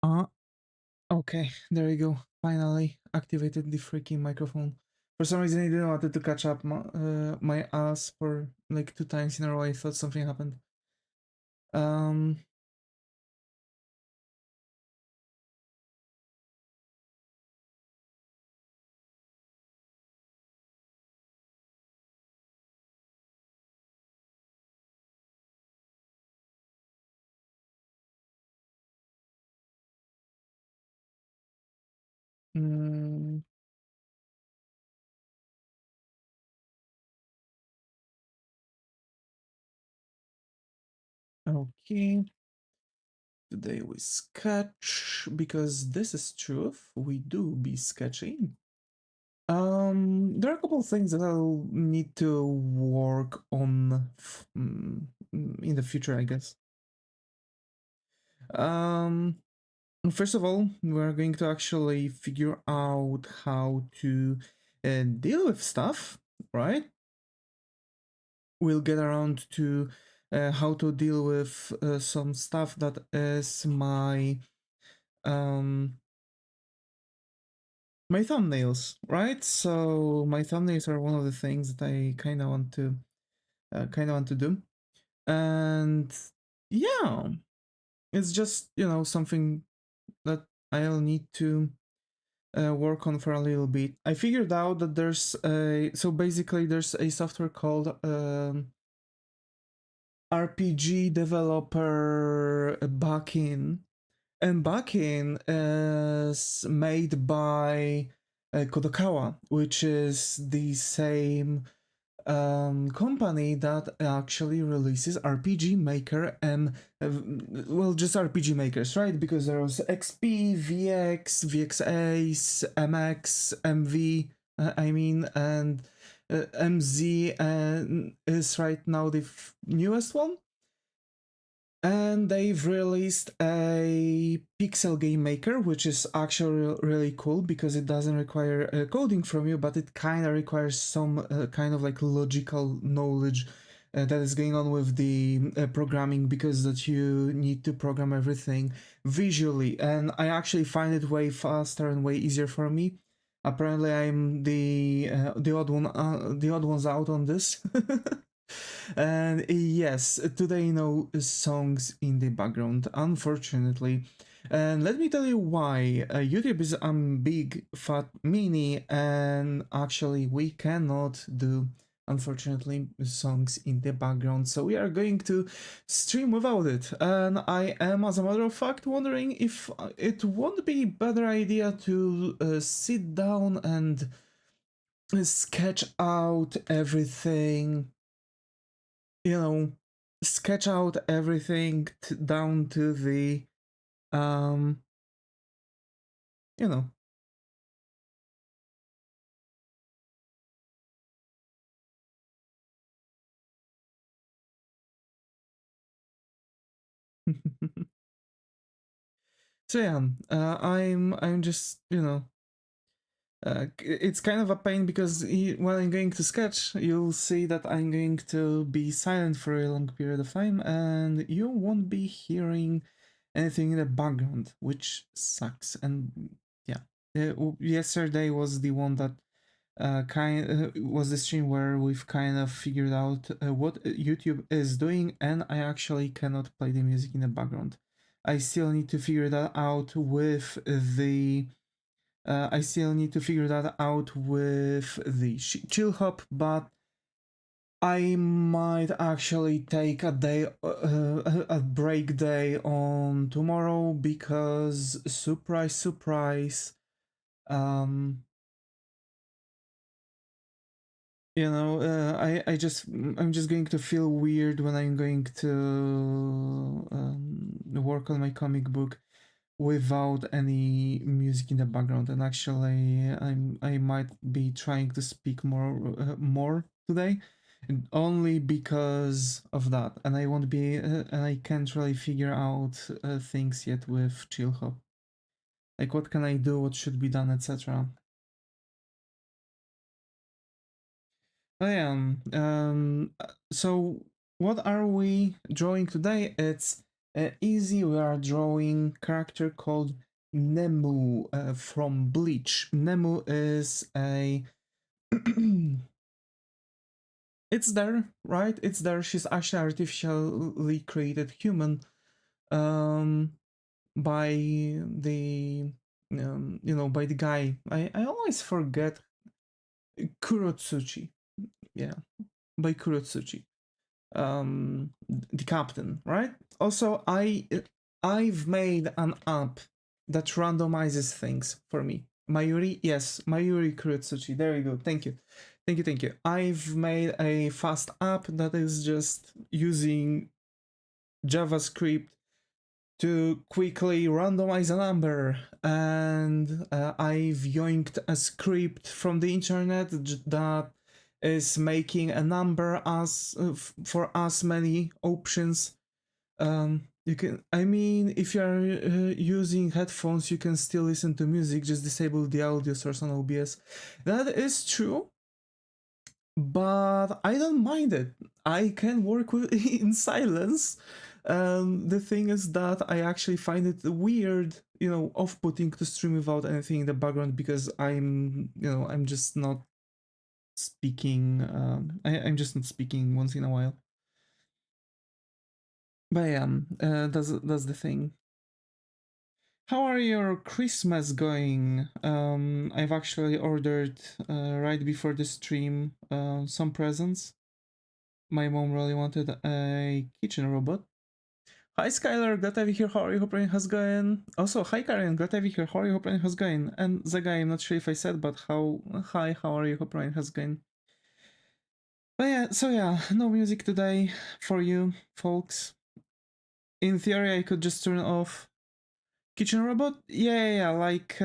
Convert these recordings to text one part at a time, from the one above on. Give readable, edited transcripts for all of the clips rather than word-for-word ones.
Uh, okay, there you go. Finally activated the freaking microphone. For some reason, I didn't want to catch up my ass for like 2 times in a row. I thought something happened. Um, mm, okay, today we sketch because this is truth. We do be sketching. There are a couple of things that I'll need to work on in the future, I guess. Um, First of all, we're going to actually figure out how to deal with stuff, right? We'll get around to how to deal with some stuff that is um, my thumbnails, right? So my thumbnails are one of the things that I kind of want to do, and yeah, it's just something that I'll need to work on for a little bit. I figured out that there's a software called RPG Developer Backend, and Backend is made by Kodokawa, which is the same company that actually releases RPG Maker and well, just RPG makers, right? Because there was XP, VX, VX MX, MV, I mean, and MZ is right now the newest one. And they've released a pixel game maker, which is actually really cool because it doesn't require coding from you, but it kind of requires some kind of like logical knowledge that is going on with the programming, because that you need to program everything visually. And I actually find it way faster and way easier for me. Apparently, I'm the odd ones out on this. And yes, today no songs in the background, unfortunately. And let me tell you why. YouTube is a big fat mini, and actually we cannot do, unfortunately, songs in the background. So we are going to stream without it. And I am, as a matter of fact, wondering if it won't be a better idea to sit down and sketch out everything, you know, sketch out everything down to the, um, you know. So yeah, I'm just, it's kind of a pain because when I'm going to sketch, you'll see that I'm going to be silent for a long period of time, and you won't be hearing anything in the background, which sucks. And yeah, yesterday was the one that was the stream where we've kind of figured out what YouTube is doing, and I actually cannot play the music in the background. I still need to figure that out with the I still need to figure that out with the chill hop, but I might actually take a day, a break day on tomorrow, because surprise, surprise, um, I'm just going to feel weird when I'm going to work on my comic book without any music in the background. And actually, I might be trying to speak more today, only because of that. And I won't be and I can't really figure out things yet with chill hop, like what can I do, what should be done, etc. I am. So what are we drawing today? It's Easy, we are drawing character called Nemu from Bleach. Nemu is a... it's there, right? It's there. She's actually artificially created human um, by the... by the guy. I always forget. Kurotsuchi. Yeah, by Kurotsuchi. The captain, right? Also, I've made an app that randomizes things for me. Mayuri, yes, Mayuri Kurotsuchi. There you go. Thank you. Thank you, thank you. I've made a fast app that is just using JavaScript to quickly randomize a number, and I've yoinked a script from the internet that is making a number as for as many options. You can, I mean, if you're using headphones, you can still listen to music. Just disable the audio source on OBS. That is true, but I don't mind it. I can work with in silence. The thing is that I actually find it weird, off-putting to stream without anything in the background, because I'm just not speaking. I'm just not speaking once in a while. But yeah, that's the thing. How are your Christmas going? I've actually ordered right before the stream some presents. My mom really wanted a kitchen robot. Hi Skylar, glad to have you here. How are you? Hope everything has going. Also, hi Karen, glad to have you here. How are you? Hope everything has going. And the guy, I'm not sure if I said, but hi, how are you? Hope everything has going. But yeah, so yeah, no music today for you folks. In theory, I could just turn off kitchen robot. Yeah, like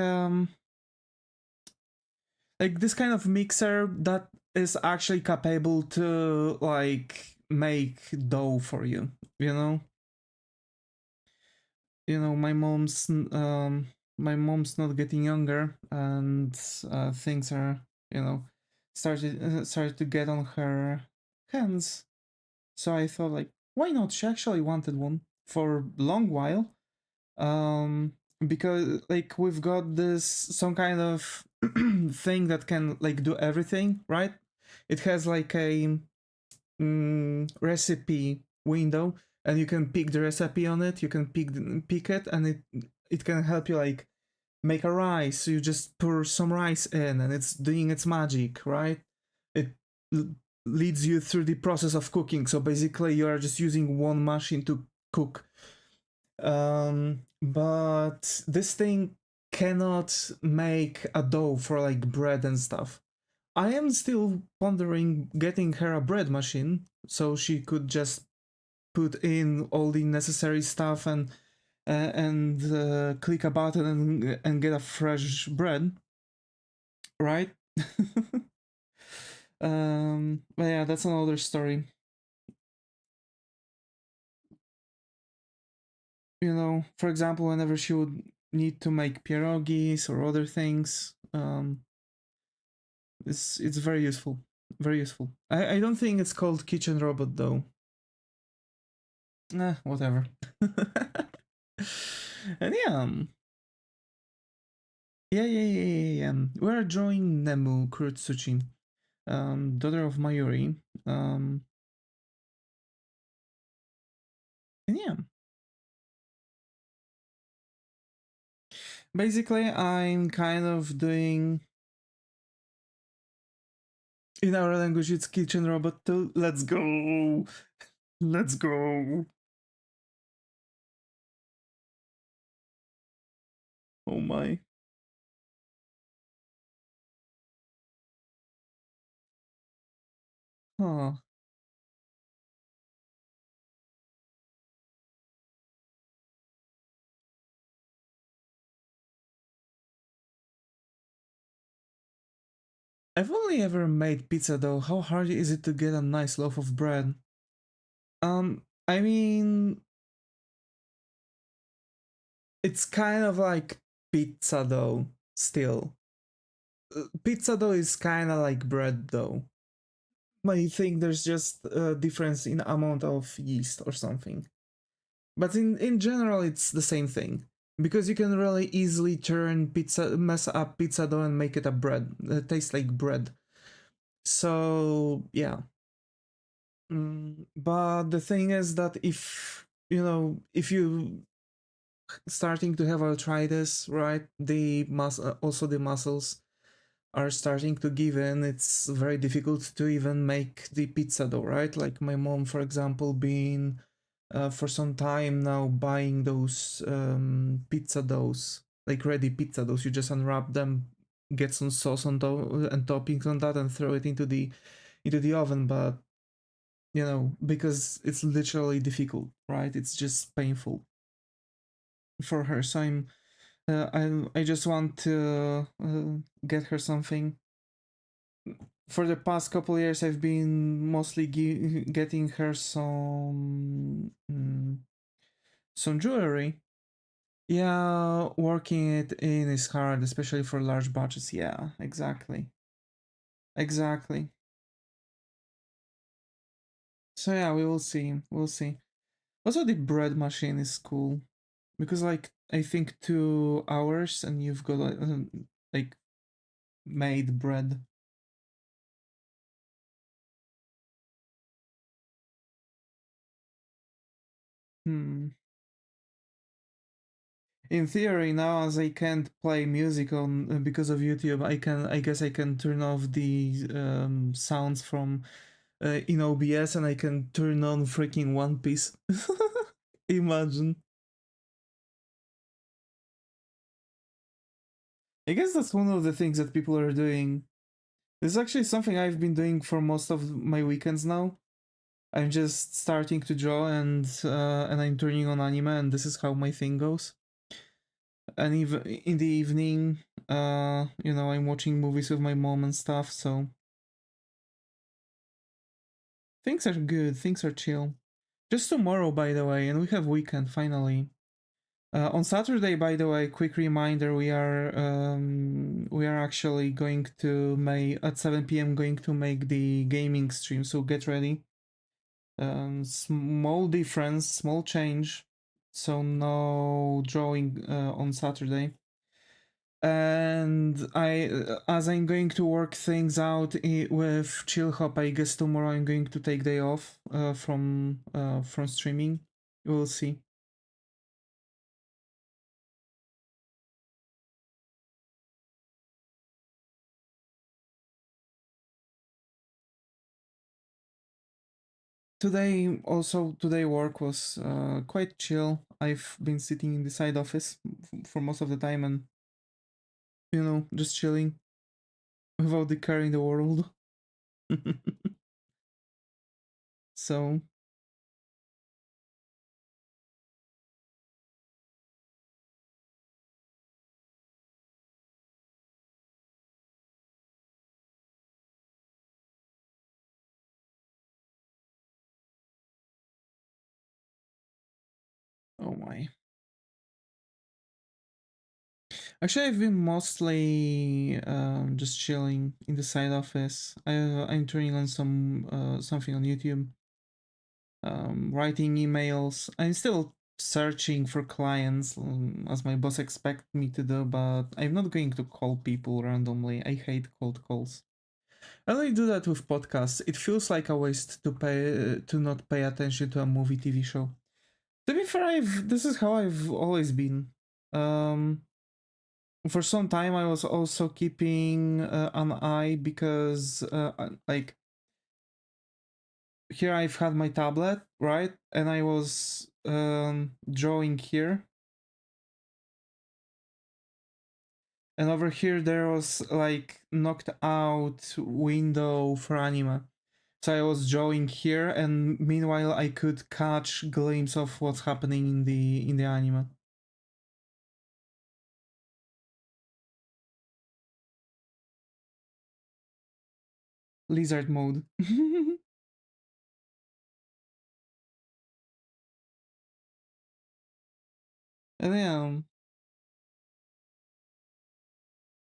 this kind of mixer that is actually capable to like make dough for you, you know. My mom's not getting younger, and things are, started to get on her hands. So I thought, like, why not? She actually wanted one for a long while. Because like we've got this some kind of thing that can like do everything, right? It has like a recipe window, and you can pick the recipe on it. You can pick it, and it can help you like make a rice. So you just pour some rice in, and it's doing its magic, right? It leads you through the process of cooking. So basically, you are just using one machine to cook. But this thing cannot make a dough for like bread and stuff. I am still pondering getting her a bread machine so she could just put in all the necessary stuff and click a button and get a fresh bread, right? But yeah, that's another story. For example, whenever she would need to make pierogis or other things, it's very useful. Very useful. I don't think it's called kitchen robot though. Whatever. And yeah. We're drawing Nemu Kurotsuchi, daughter of Mayuri. And yeah. Basically, I'm kind of doing... In our language, it's kitchen robot too. Let's go! Let's go! Oh my. Huh. I've only ever made pizza though. How hard is it to get a nice loaf of bread? I mean, it's kind of like pizza dough still. Pizza dough is kind of like bread dough. I think there's just a difference in amount of yeast or something. But in general, it's the same thing because you can really easily turn pizza, mess up pizza dough and make it a bread. It tastes like bread. So yeah. But the thing is that if you know if you starting to have arthritis, right? Also the muscles are starting to give in. It's very difficult to even make the pizza dough, right? Like my mom, for example, been for some time now buying those pizza doughs, like ready pizza doughs. You just unwrap them, get some sauce on top and toppings on that, and throw it into the oven. But you know, because it's literally difficult, right? It's just painful for her. So I just want to get her something. For the past couple years, I've been mostly getting her some jewelry. Yeah, working it in is hard, especially for large batches. Yeah, exactly, exactly. So yeah, we will see. We'll see. Also, the bread machine is cool because, like, I think 2 hours and you've got like made bread. Hmm. In theory, now as I can't play music on because of YouTube, I guess I can turn off the sounds from in OBS and I can turn on freaking One Piece. Imagine. I guess that's one of the things that people are doing. This is actually something I've been doing for most of my weekends now. I'm just starting to draw and I'm turning on anime and this is how my thing goes. And even in the evening, you know, I'm watching movies with my mom and stuff, so things are good, things are chill. Just tomorrow, by the way, and we have weekend finally. On Saturday, by the way, quick reminder: we are actually going to make at 7 p.m. going to make the gaming stream. So get ready. Small difference, small change. So no drawing on Saturday. And as I'm going to work things out with Chill Hop, I guess tomorrow I'm going to take day off from streaming. We'll see. Today work was quite chill. I've been sitting in the side office for most of the time and you know just chilling without the care in the world. So oh my. Actually, I've been mostly just chilling in the side office. I'm turning on something on YouTube, writing emails. I'm still searching for clients as my boss expect me to do, but I'm not going to call people randomly. I hate cold calls. I only do that with podcasts. It feels like a waste to not pay attention to a movie TV show. To be fair, this is how I've always been. Um, for some time I was also keeping an eye because like here I've had my tablet, right, and I was drawing here, and over here there was like knocked out window for anime, so I was drawing here and meanwhile I could catch glimpse of what's happening in the anime. Lizard mode. And yeah,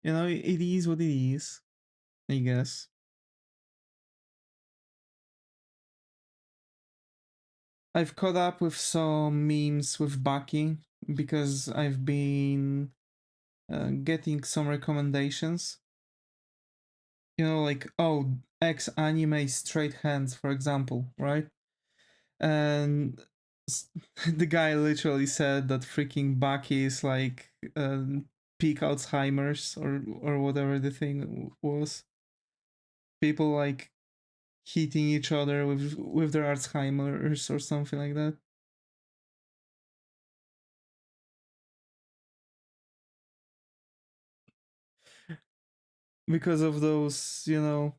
you know, it is what it is, I guess. I've caught up with some memes with Baki because I've been getting some recommendations. You know, like, oh, X anime straight hands, for example, right? And the guy literally said that freaking Baki is like peak Alzheimer's or whatever the thing was. People like hitting each other with their Alzheimer's or something like that. Because of those, you know,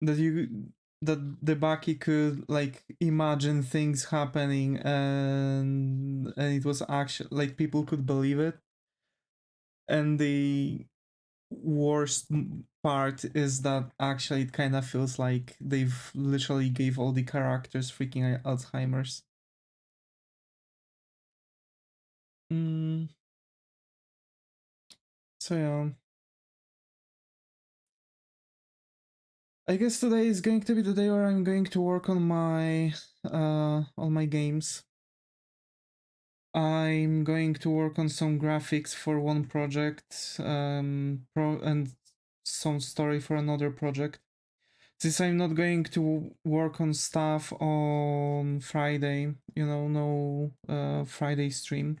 that you that the Baki could like imagine things happening and it was actually like people could believe it. And the worst part is that actually it kind of feels like they've literally gave all the characters freaking Alzheimer's. Mm, so yeah. I guess today is going to be the day where I'm going to work on my games. I'm going to work on some graphics for one project, and some story for another project. Since I'm not going to work on stuff on Friday, you know, no Friday stream.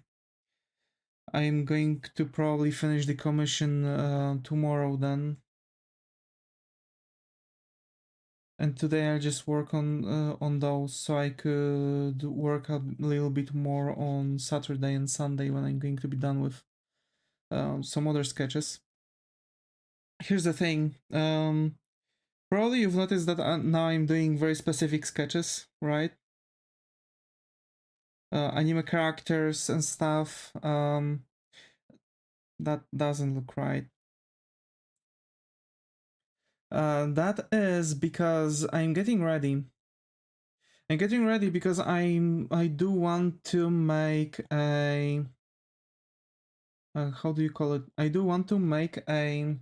I'm going to probably finish the commission tomorrow then. And today I'll just work on those so I could work a little bit more on Saturday and Sunday when I'm going to be done with some other sketches. Here's the thing. Probably you've noticed that now I'm doing very specific sketches, right? Anime characters and stuff. That doesn't look right. That is because I'm getting ready. I'm getting ready because I do want to make a how do you call it? I do want to make a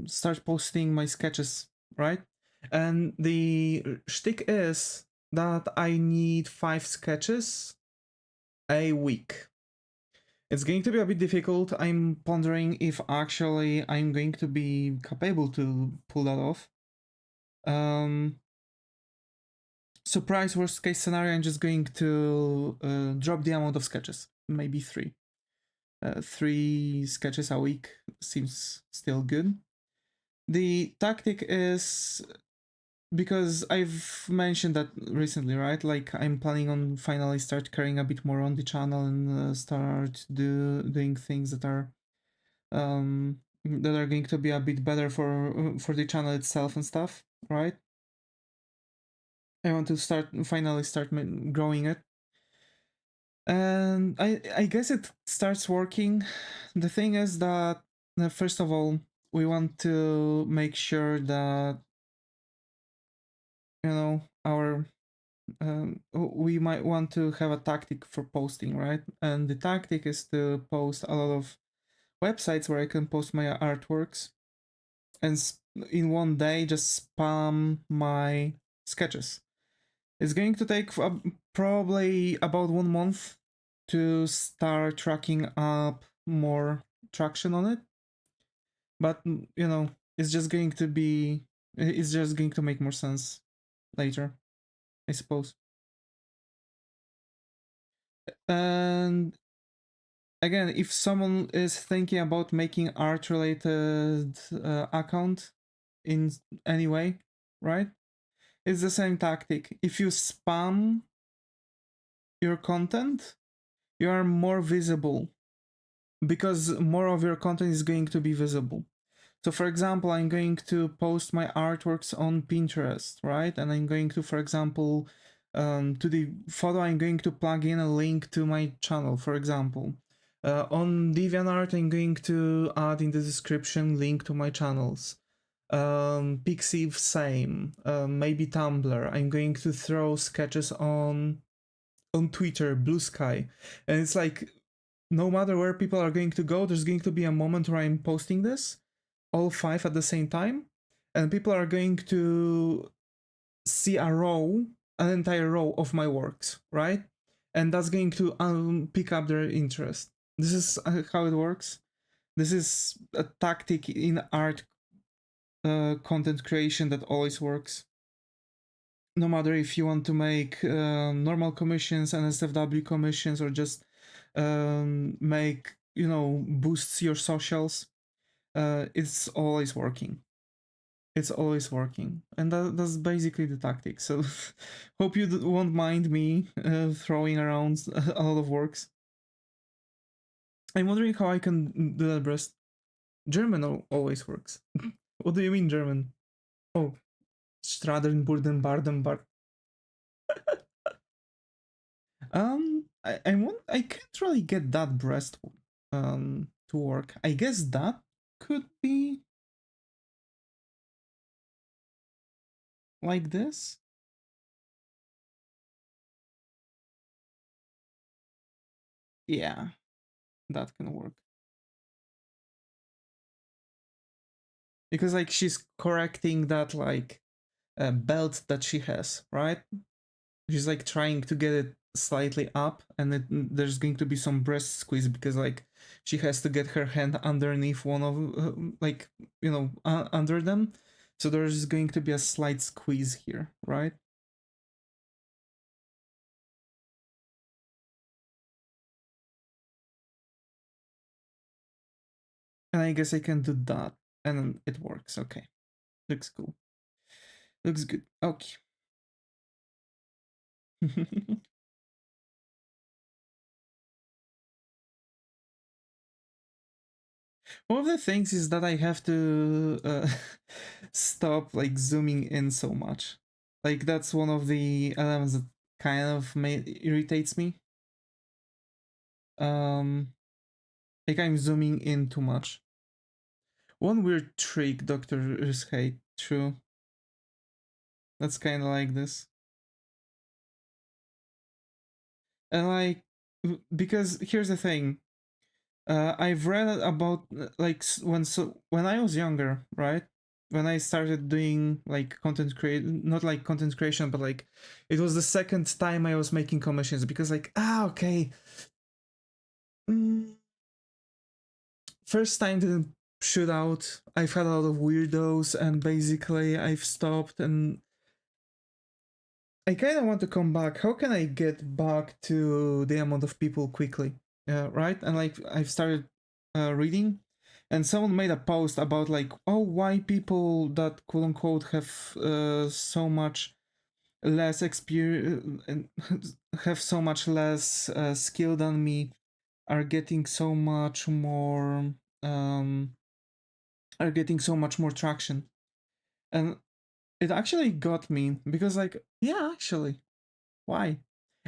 start posting my sketches, right? And the shtick is that I need 5 sketches a week. It's going to be a bit difficult. I'm pondering if actually I'm going to be capable to pull that off. Surprise worst case scenario, I'm just going to drop the amount of sketches, maybe 3. 3 sketches a week seems still good. The tactic is because I've mentioned that recently, right? Like I'm planning on finally start caring a bit more on the channel and start doing things that are going to be a bit better for the channel itself and stuff, right? I want to finally start growing it. And I guess it starts working. The thing is that first of all, we want to make sure that you know our we might want to have a tactic for posting, right? And the tactic is to post a lot of websites where I can post my artworks and in one day just spam my sketches. It's going to take probably about 1 month to start tracking up more traction on it. But you know, it's just going to make more sense later, I suppose. And again, if someone is thinking about making art related account in any way, right? It's the same tactic. If you spam your content, you are more visible because more of your content is going to be visible. So for example, I'm going to post my artworks on Pinterest, right? And I'm going to, for example, to the photo, I'm going to plug in a link to my channel, for example. On DeviantArt, I'm going to add in the description link to my channels. Pixiv, same. Maybe Tumblr. I'm going to throw sketches on Twitter, Blue Sky. And it's like, no matter where people are going to go, there's going to be a moment where I'm posting this all 5 at the same time, and people are going to see a row, an entire row of my works, right? And that's going to pick up their interest. This is how it works. This is a tactic in art content creation that always works. No matter if you want to make normal commissions, NSFW commissions, or just make, boosts your socials, it's always working. It's always working, and that's basically the tactic. So hope you won't mind me throwing around a lot of works. I'm wondering how I can do that breast. German always works. What do you mean German? Oh, Straden, Burden, Barden, Bar. I can't really get that breast to work. I guess that could be like this. Yeah, that can work. Because like she's correcting that like belt that she has, right? She's like trying to get it slightly up, and there's going to be some breast squeeze because like she has to get her hand underneath one of like under them, so there's going to be a slight squeeze here, right? And I guess I can do that, and it works. Okay, looks cool, looks good. Okay. One of the things is that I have to stop like zooming in so much. Like that's one of the elements that kind of irritates me. Like I'm zooming in too much. One weird trick doctors hate. True. That's kind of like this. And like, because here's the thing. I've read about like when I was younger, right? When I started doing like content create, not like content creation, but like it was the second time I was making commissions because like okay, mm, first time didn't shoot out. I've had a lot of weirdos, and basically I've stopped, and I kind of want to come back. How can I get back to the amount of people quickly? Right? And like I've started reading, and someone made a post about like, oh, why people that quote unquote have so much less experience and have so much less skill than me are getting so much more are getting so much more traction. And it actually got me because like, yeah, actually, why?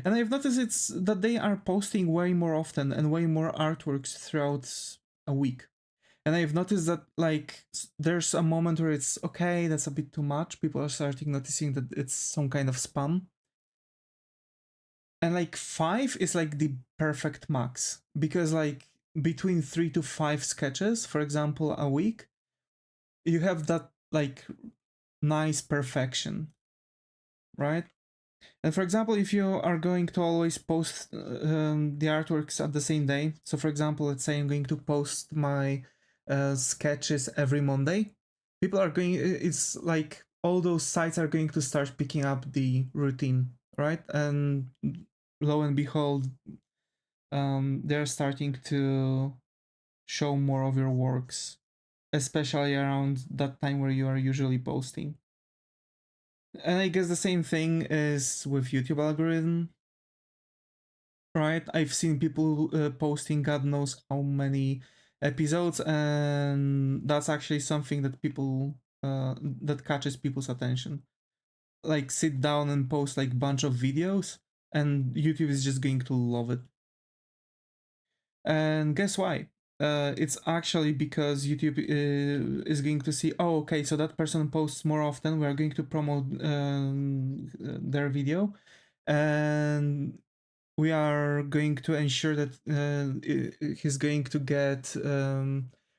And I've noticed it's that they are posting way more often and way more artworks throughout a week. And I've noticed that like there's a moment where it's okay, that's a bit too much. People are starting noticing that it's some kind of spam. And like 5 is like the perfect max because like between 3 to 5 sketches, for example, a week, you have that like nice perfection, right? And for example, if you are going to always post the artworks at the same day, so for example, let's say I'm going to post my sketches every Monday, people are going, it's like all those sites are going to start picking up the routine, right? And lo and behold, they're starting to show more of your works, especially around that time where you are usually posting. And I guess the same thing is with YouTube algorithm, right? I've seen people posting God knows how many episodes, and that's actually something that people that catches people's attention. Like sit down and post like bunch of videos, and YouTube is just going to love it. And guess why? It's actually because YouTube is going to see, oh, okay, so that person posts more often. We are going to promote their video, and we are going to ensure that he's going to get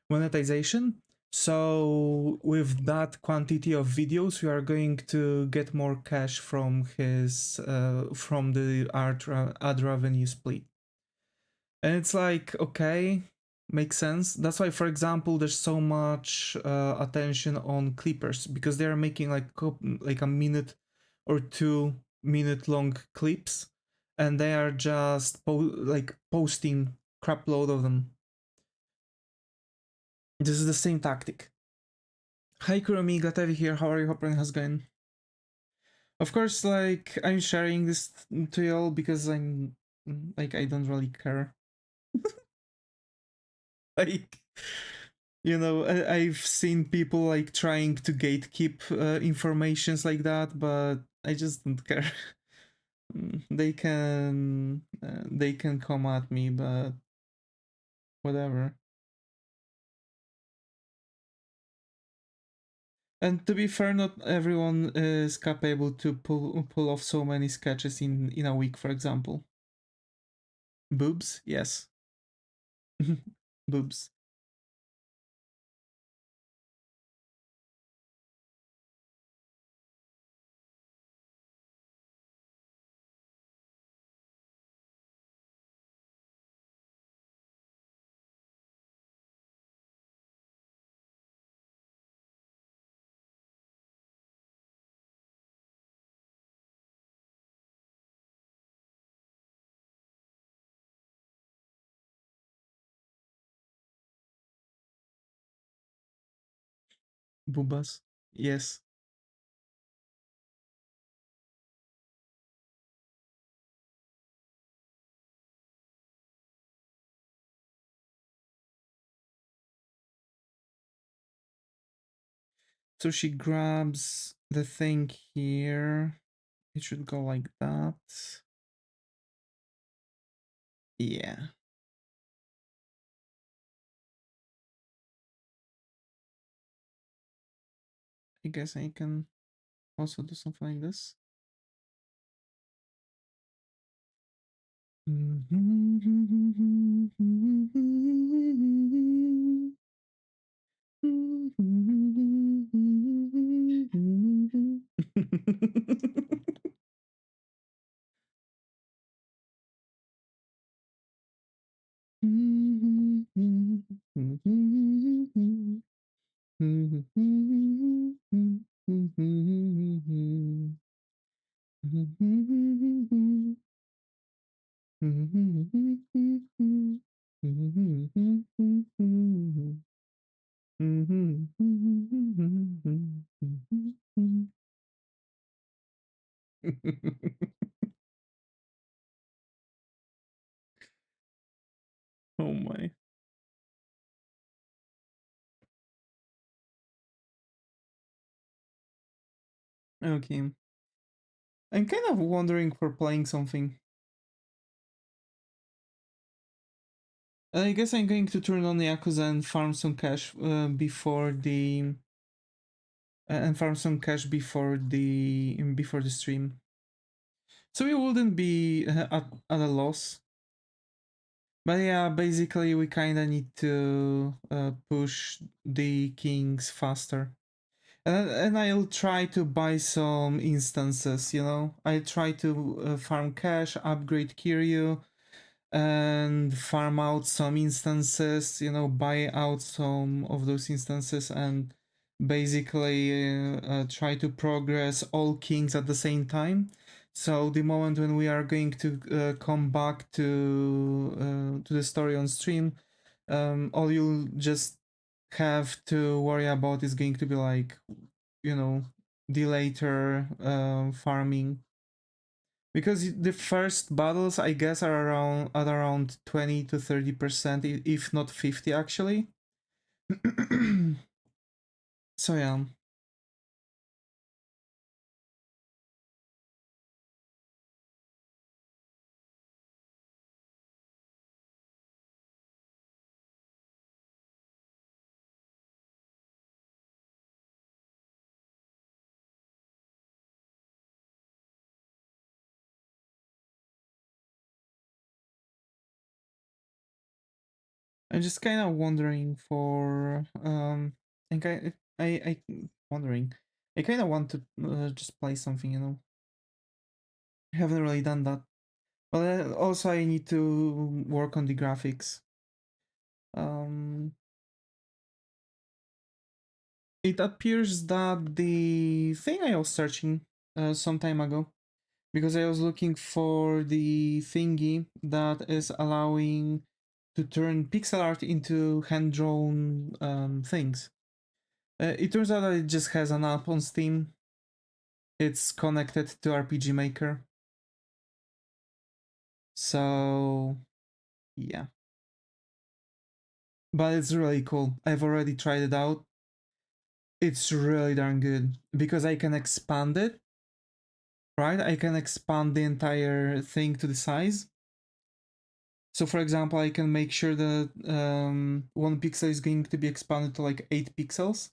monetization. So with that quantity of videos, we are going to get more cash from his from the ad revenue split. And it's like, okay, makes sense. That's why, for example, there's so much attention on clippers, because they are making like a minute or 2 minute long clips, and they are just posting crap load of them. This is the same tactic. Hi Kuromi, glad to have you here. How are you? Hope everything has going. Of course, like, I'm sharing this to y'all because I'm like, I don't really care. Like, you know, I've seen people like trying to gatekeep informations like that, but I just don't care. They can come at me, but whatever. And to be fair, not everyone is capable to pull off so many sketches in a week, for example. Boobs, yes. Boobs. Boobas. Yes. So she grabs the thing here. It should go like that. Yeah. I guess I can also do something like this. Oh my. Okay. I'm kind of wondering for playing something. I guess I'm going to turn on Yakuza and farm some cash before the before the stream. So we wouldn't be at a loss. But yeah, basically we kind of need to push the kings faster. And I'll try to buy some instances, you know? I try to farm cash, upgrade Kiryu, and farm out some instances, you know, buy out some of those instances, and basically try to progress all kings at the same time. So the moment when we are going to come back to the story on stream, all you'll just have to worry about is going to be like, you know, the later farming, because the first battles I guess are around at around 20 to 30%, if not 50 actually. So yeah. I'm just kind of wondering for And I wondering. I kind of want to just play something, you know. I haven't really done that. But also I need to work on the graphics. Um, it appears that the thing I was searching some time ago, because I was looking for the thingy that is allowing to turn pixel art into hand-drawn things. It turns out that it just has an app on Steam. It's connected to RPG Maker. So, yeah. But it's really cool. I've already tried it out. It's really darn good because I can expand it, right? I can expand the entire thing to the size. So, for example, I can make sure that 1 pixel is going to be expanded to like 8 pixels.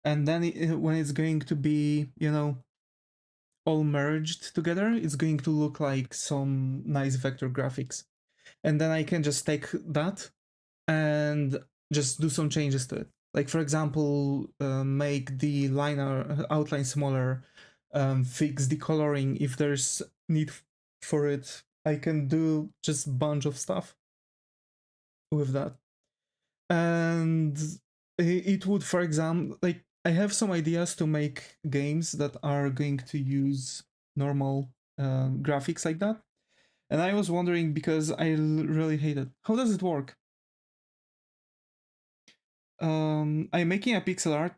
And then when it's going to be, you know, all merged together, it's going to look like some nice vector graphics. And then I can just take that and just do some changes to it. Like, for example, make the outline smaller, fix the coloring if there's need for it. I can do just a bunch of stuff with that. And it would, for example, like, I have some ideas to make games that are going to use normal graphics like that. And I was wondering because I really hate it. How does it work? I'm making a pixel art.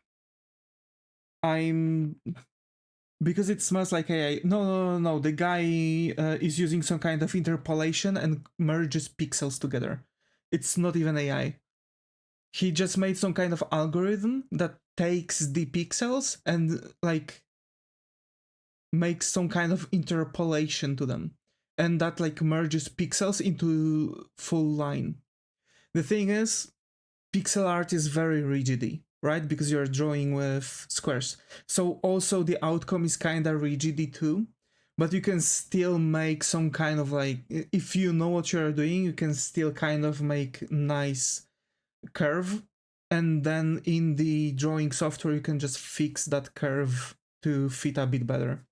I'm because it smells like AI. No. The guy is using some kind of interpolation and merges pixels together. It's not even AI. He just made some kind of algorithm that takes the pixels and like makes some kind of interpolation to them, and that like merges pixels into full line. The thing is, pixel art is very rigidy, right? Because you're drawing with squares. So also the outcome is kind of rigidy too. But you can still make some kind of like, if you know what you're doing, you can still kind of make nice curve. And then in the drawing software, you can just fix that curve to fit a bit better.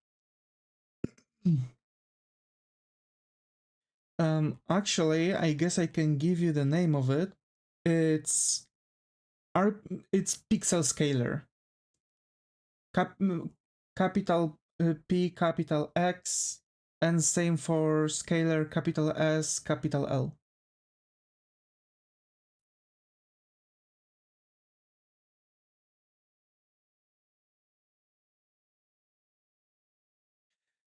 Actually, I guess I can give you the name of it. It's it's Pixel Scaler. Cap- capital P, capital X, and same for scalar, capital S, capital L.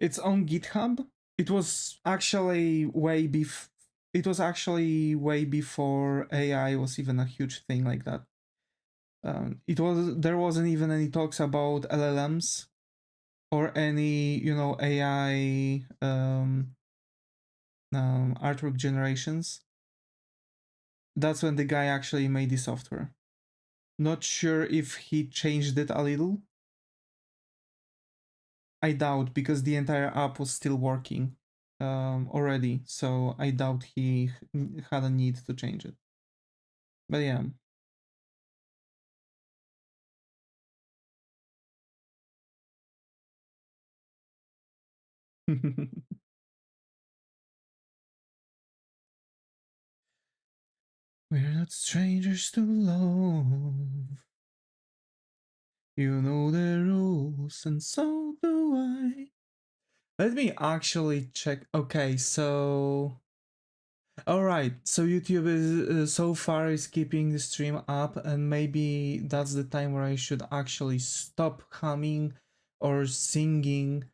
It's on GitHub. It was actually it was actually way before AI was even a huge thing like that. There wasn't even any talks about LLMs or any, you know, AI artwork generations. That's when the guy actually made the software. Not sure if he changed it a little. I doubt, because the entire app was still working already, so I doubt he had a need to change it. But yeah. We're not strangers to love. You know the rules, and so do I. Let me actually check. Okay, so all right, so YouTube is so far is keeping the stream up, and maybe that's the time where I should actually stop humming or singing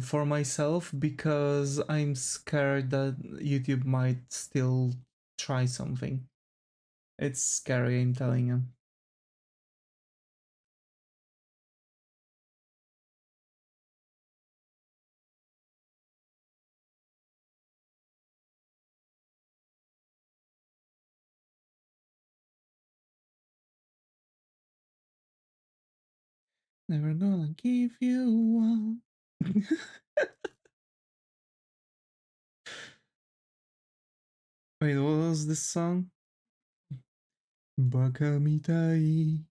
for myself, because I'm scared that YouTube might still try something. It's scary, I'm telling you. Never gonna give you up. Wait, what was this song? Baka mitai.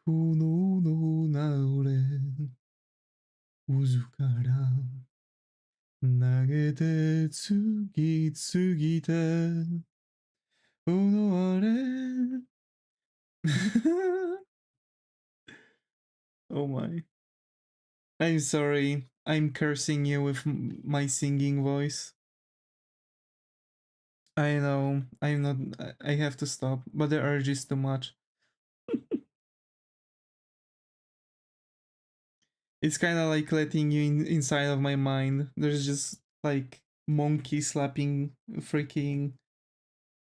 炎のなれ渦から投げて次々と踊れOh my. I'm sorry. I'm cursing you with my singing voice. I know. I'm not. I have to stop, but the urge is too much. It's kind of like letting you inside of my mind. There's just like monkey slapping freaking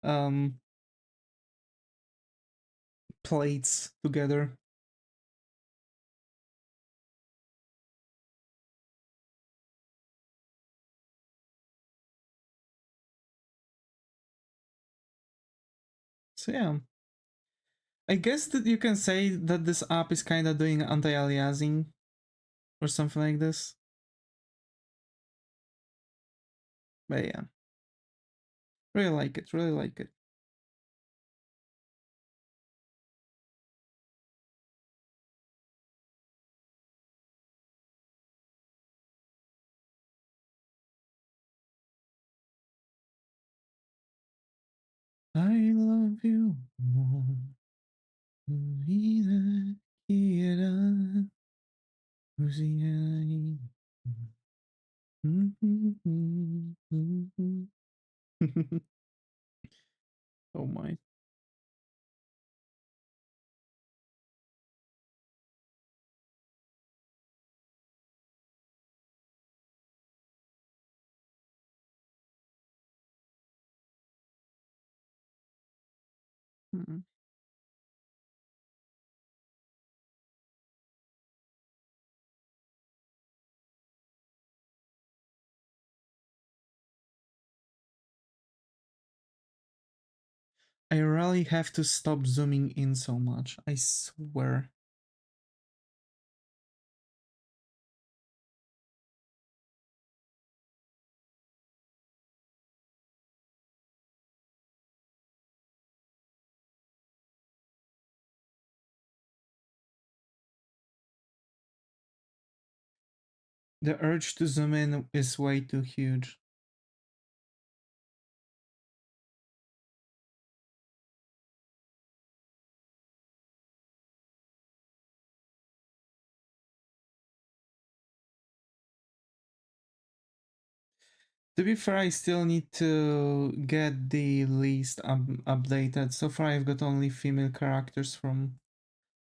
um plates together. So yeah, I guess that you can say that this app is kind of doing anti-aliasing or something like this. But yeah, really like it. Really like it. I love you more. Oh my. Mm. I really have to stop zooming in so much. I swear. The urge to zoom in is way too huge. To be fair, I still need to get the list updated. So far, I've got only female characters from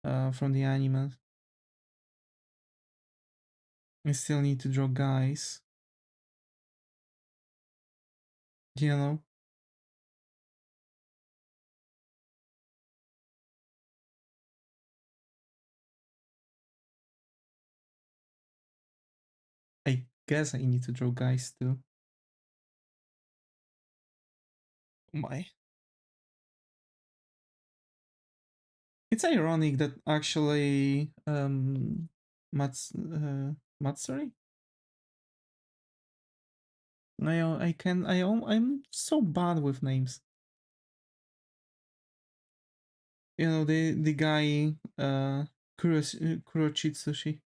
the anime. I still need to draw guys. You know, I guess I need to draw guys too. Oh my. It's ironic that actually Matsuri? I can I'm so bad with names. You know, the guy Kurochitsushi.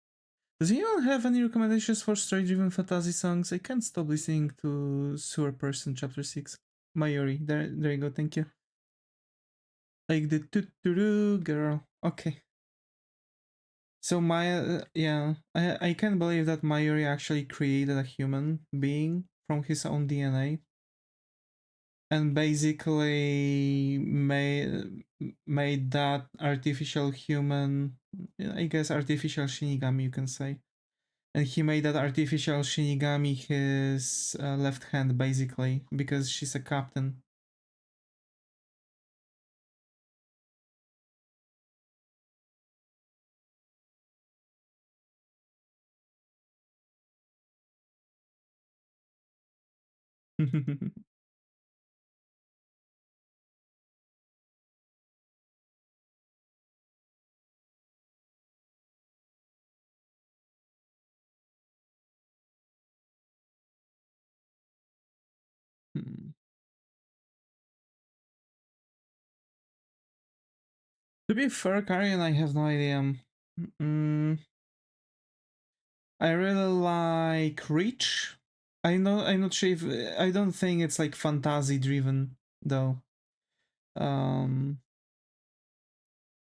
Does anyone have any recommendations for story-driven fantasy songs? I can't stop listening to Sewer Person Chapter 6. Mayuri, there you go, thank you. Like the tuturu girl. Okay. So Maya, yeah, I can't believe that Mayuri actually created a human being from his own DNA and basically made that artificial human, I guess artificial Shinigami, you can say. And he made that artificial Shinigami his left hand, basically, because she's a captain. Hmm. To be fair, Carrion, I have no idea. I really like Reach. I'm not sure if I don't think it's like fantasy driven though. For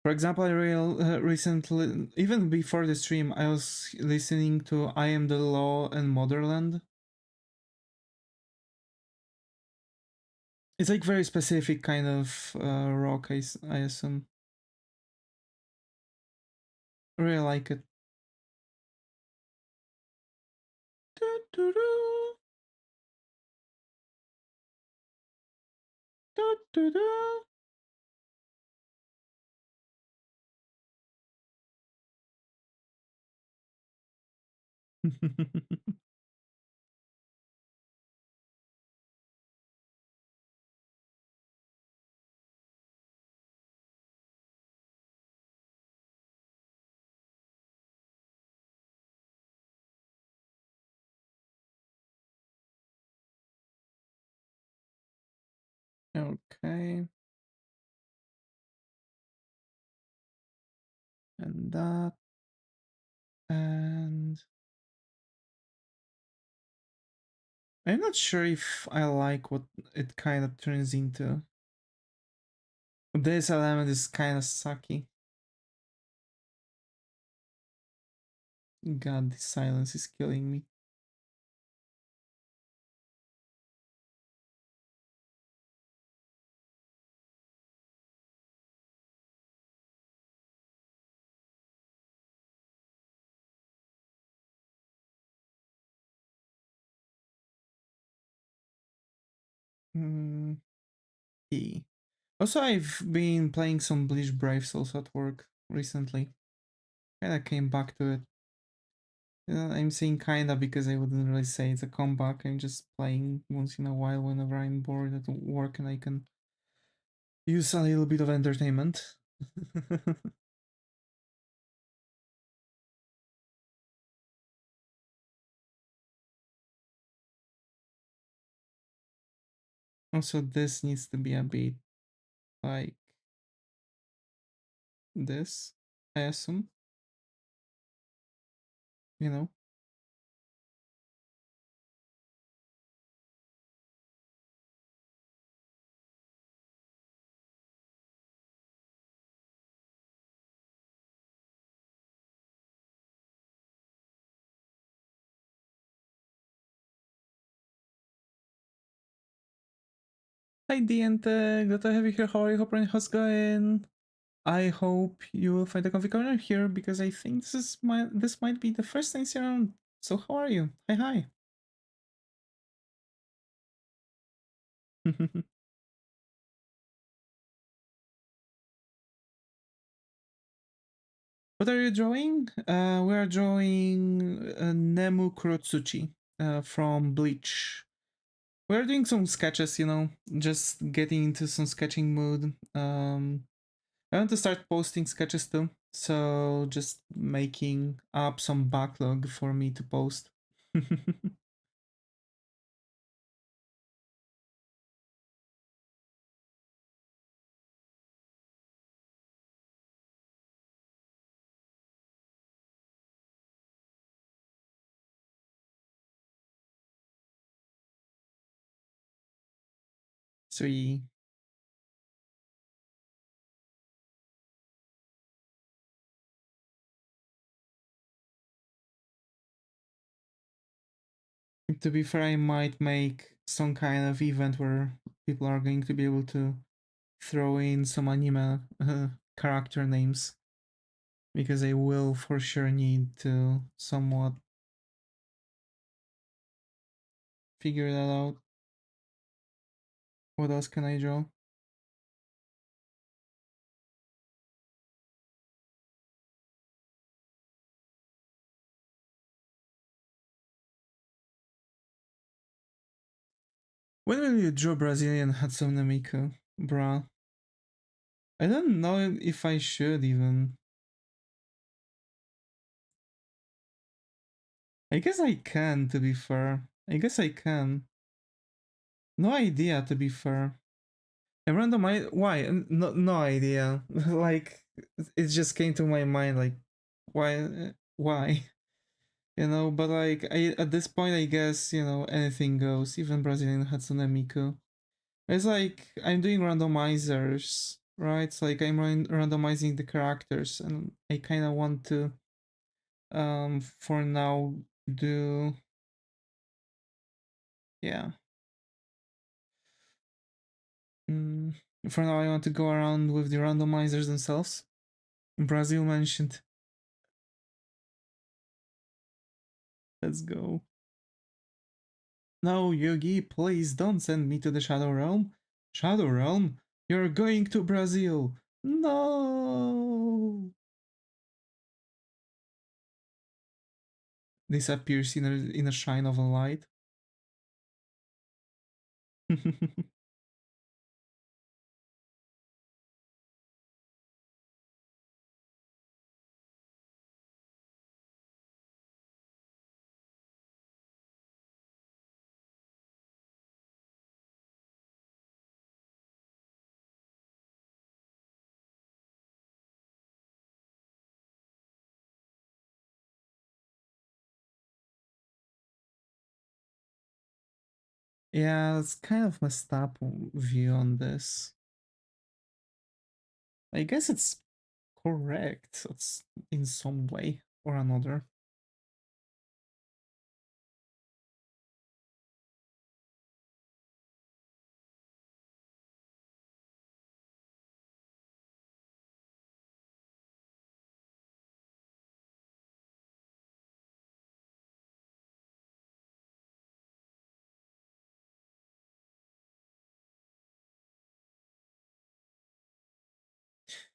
example, I recently, even before the stream, I was listening to I Am the Law and Motherland. It's like very specific kind of rock, I assume. I really like it. Okay. And that. And I'm not sure if I like what it kind of turns into. This element is kind of sucky. God, this silence is killing me. E. Also, I've been playing some Bleach Brave Souls at work recently. Kinda came back to it. I'm saying kinda because I wouldn't really say it's a comeback. I'm just playing once in a while whenever I'm bored at work and I can use a little bit of entertainment. Also, this needs to be a bit like this, I assume. You know? Hi Diente, glad to have you here. How are you? How's it going? I hope you will find a comfy corner here because I think this might be the first time you're around. So how are you? Hi. What are you drawing? We are drawing Nemu Kurotsuchi from Bleach. We're doing some sketches, you know, just getting into some sketching mood. I want to start posting sketches too, so just making up some backlog for me to post. Sweet. To be fair, I might make some kind of event where people are going to be able to throw in some anime character names, because I will for sure need to somewhat figure that out. What else can I draw? When will you draw Brazilian Hatsune Miku, bruh? I don't know if I should even. I guess I can, to be fair. I guess I can. No idea, to be fair. And random, why? No idea. Like, it just came to my mind like, why? You know, but like at this point, I guess, you know, anything goes. Even Brazilian Hatsune Miku. It's like I'm doing randomizers, right? It's like I'm randomizing the characters, and I kind of want to, for now, do, yeah. Mm, for now, I want to go around with the randomizers themselves. Brazil mentioned. Let's go. No, Yugi, please don't send me to the Shadow Realm. Shadow Realm? You're going to Brazil. No. Disappears in a shine of a light. Yeah, it's kind of messed up view on this. I guess it's correct. It's in some way or another.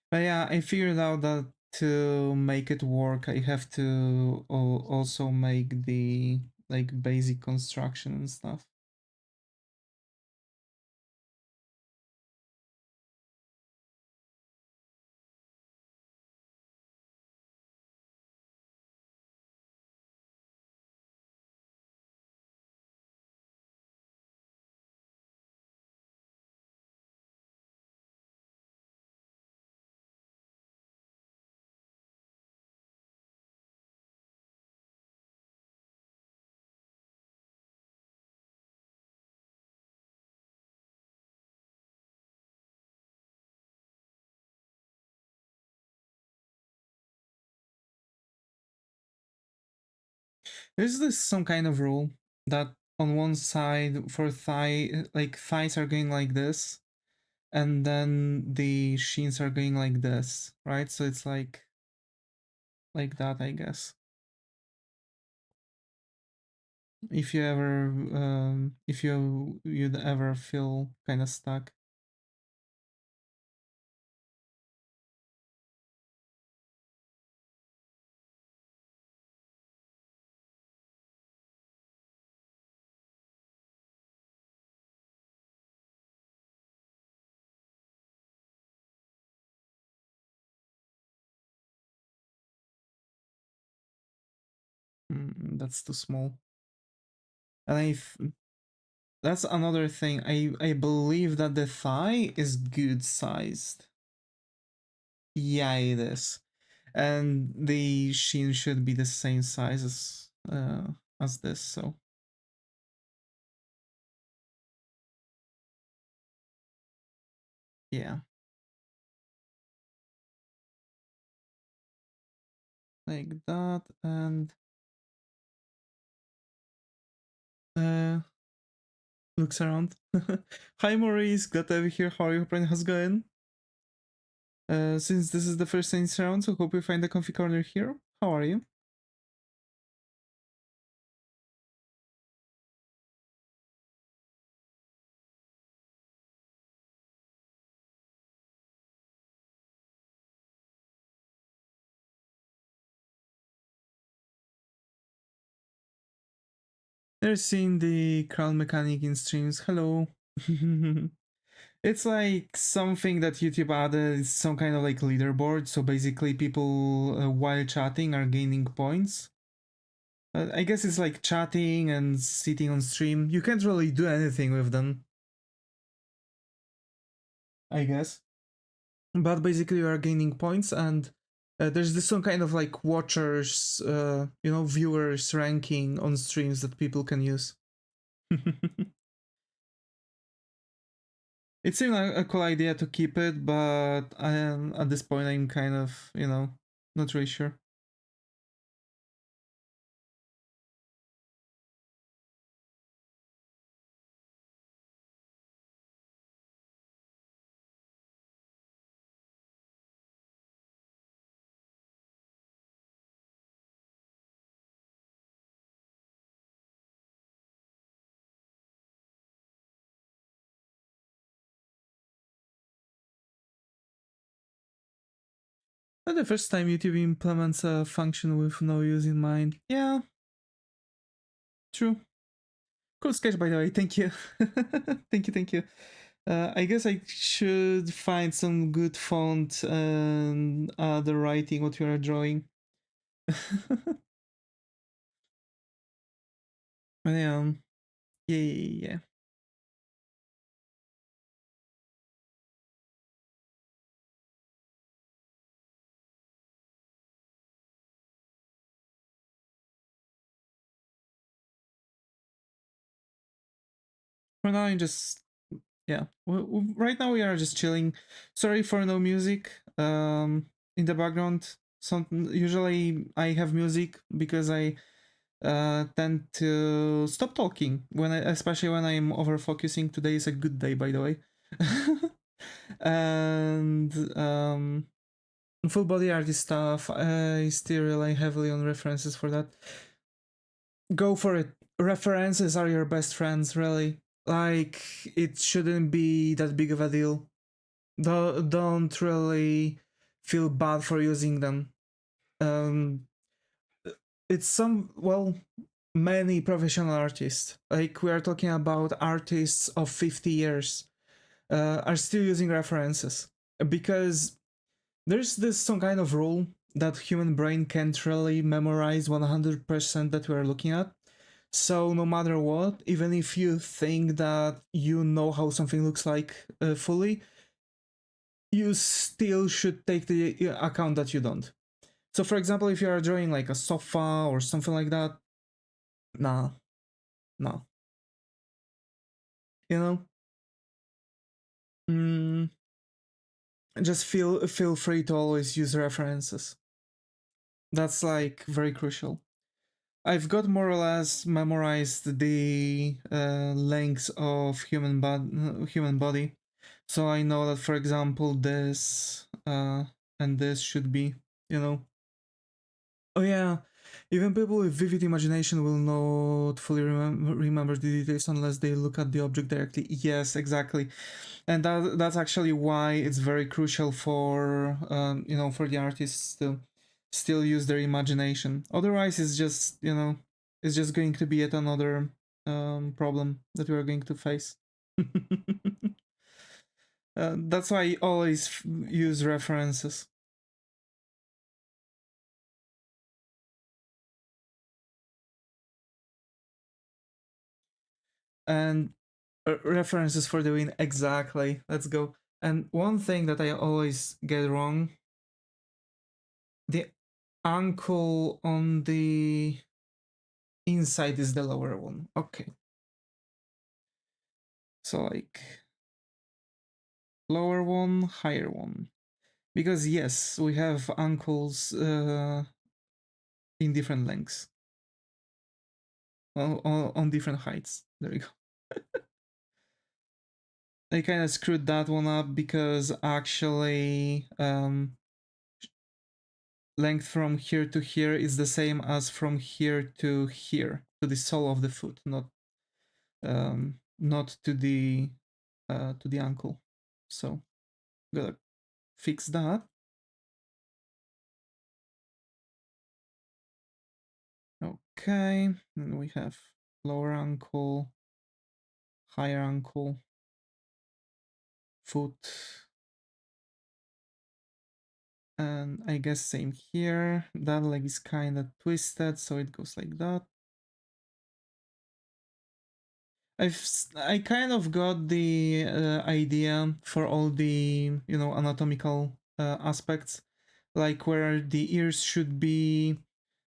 But yeah, I figured out that to make it work, I have to also make the like basic construction and stuff. There's this some kind of rule that on one side for thighs are going like this, and then the shins are going like this, right? So it's like that, I guess. If you ever, if you'd ever feel kind of stuck. That's too small. And that's another thing. I believe that the thigh is good sized. Yeah, it is. And the shin should be the same size as this, so yeah. Like that, and uh looks around. Hi Maurice, glad to have you here. How are you? How's it going? Since this is the first Saints round, so hope you find a comfy corner here. How are you? They're seeing the crown mechanic in streams. Hello. It's like something that YouTube added, it's some kind of like leaderboard. So basically, people while chatting are gaining points. I guess it's like chatting and sitting on stream. You can't really do anything with them, I guess. but basically you are gaining points, and there's this some kind of like watchers, viewers ranking on streams that people can use. It seemed like a cool idea to keep it, but at this point I'm kind of, not really sure. Not the first time YouTube implements a function with no use in mind. Yeah, true. Cool sketch, by the way. Thank you. Thank you. I guess I should find some good font and the writing what you are drawing. Yeah, yeah. For now, I'm just yeah. Right now we are just chilling. Sorry for no music. In the background. Usually I have music because I tend to stop talking especially when I'm over focusing. Today is a good day, by the way. And full body artist stuff, I still rely heavily on references for that. Go for it. References are your best friends, really. Like, it shouldn't be that big of a deal. Don't really feel bad for using them. Um, it's many professional artists, like we are talking about artists of 50 years, are still using references because there's this some kind of rule that human brain can't really memorize 100% that we are looking at. So no matter what, even if you think that you know how something looks like fully, you still should take the account that you don't. So for example, if you are drawing like a sofa or something like that, nah, no, you know, mm, just feel free to always use references. That's like very crucial. I've got more or less memorized the lengths of human body, so I know that, for example, this and this should be, you know. Oh yeah, even people with vivid imagination will not fully remember the details unless they look at the object directly. Yes, exactly, and that's actually why it's very crucial for for the artists to still use their imagination. Otherwise, it's just going to be yet another problem that we are going to face. That's why I always use references. And references for the win, exactly. Let's go. And one thing that I always get wrong, the ankle on the inside is the lower one. Okay. So like lower one, higher one. Because yes, we have ankles in different lengths. On different heights. There we go. I kind of screwed that one up because actually length from here to here is the same as from here, to the sole of the foot, not to the ankle. So gotta fix that. Okay, and we have lower ankle, higher ankle, foot, and I guess same here. That leg is kind of twisted, so it goes like that. I kind of got the idea for all the anatomical aspects, like where the ears should be,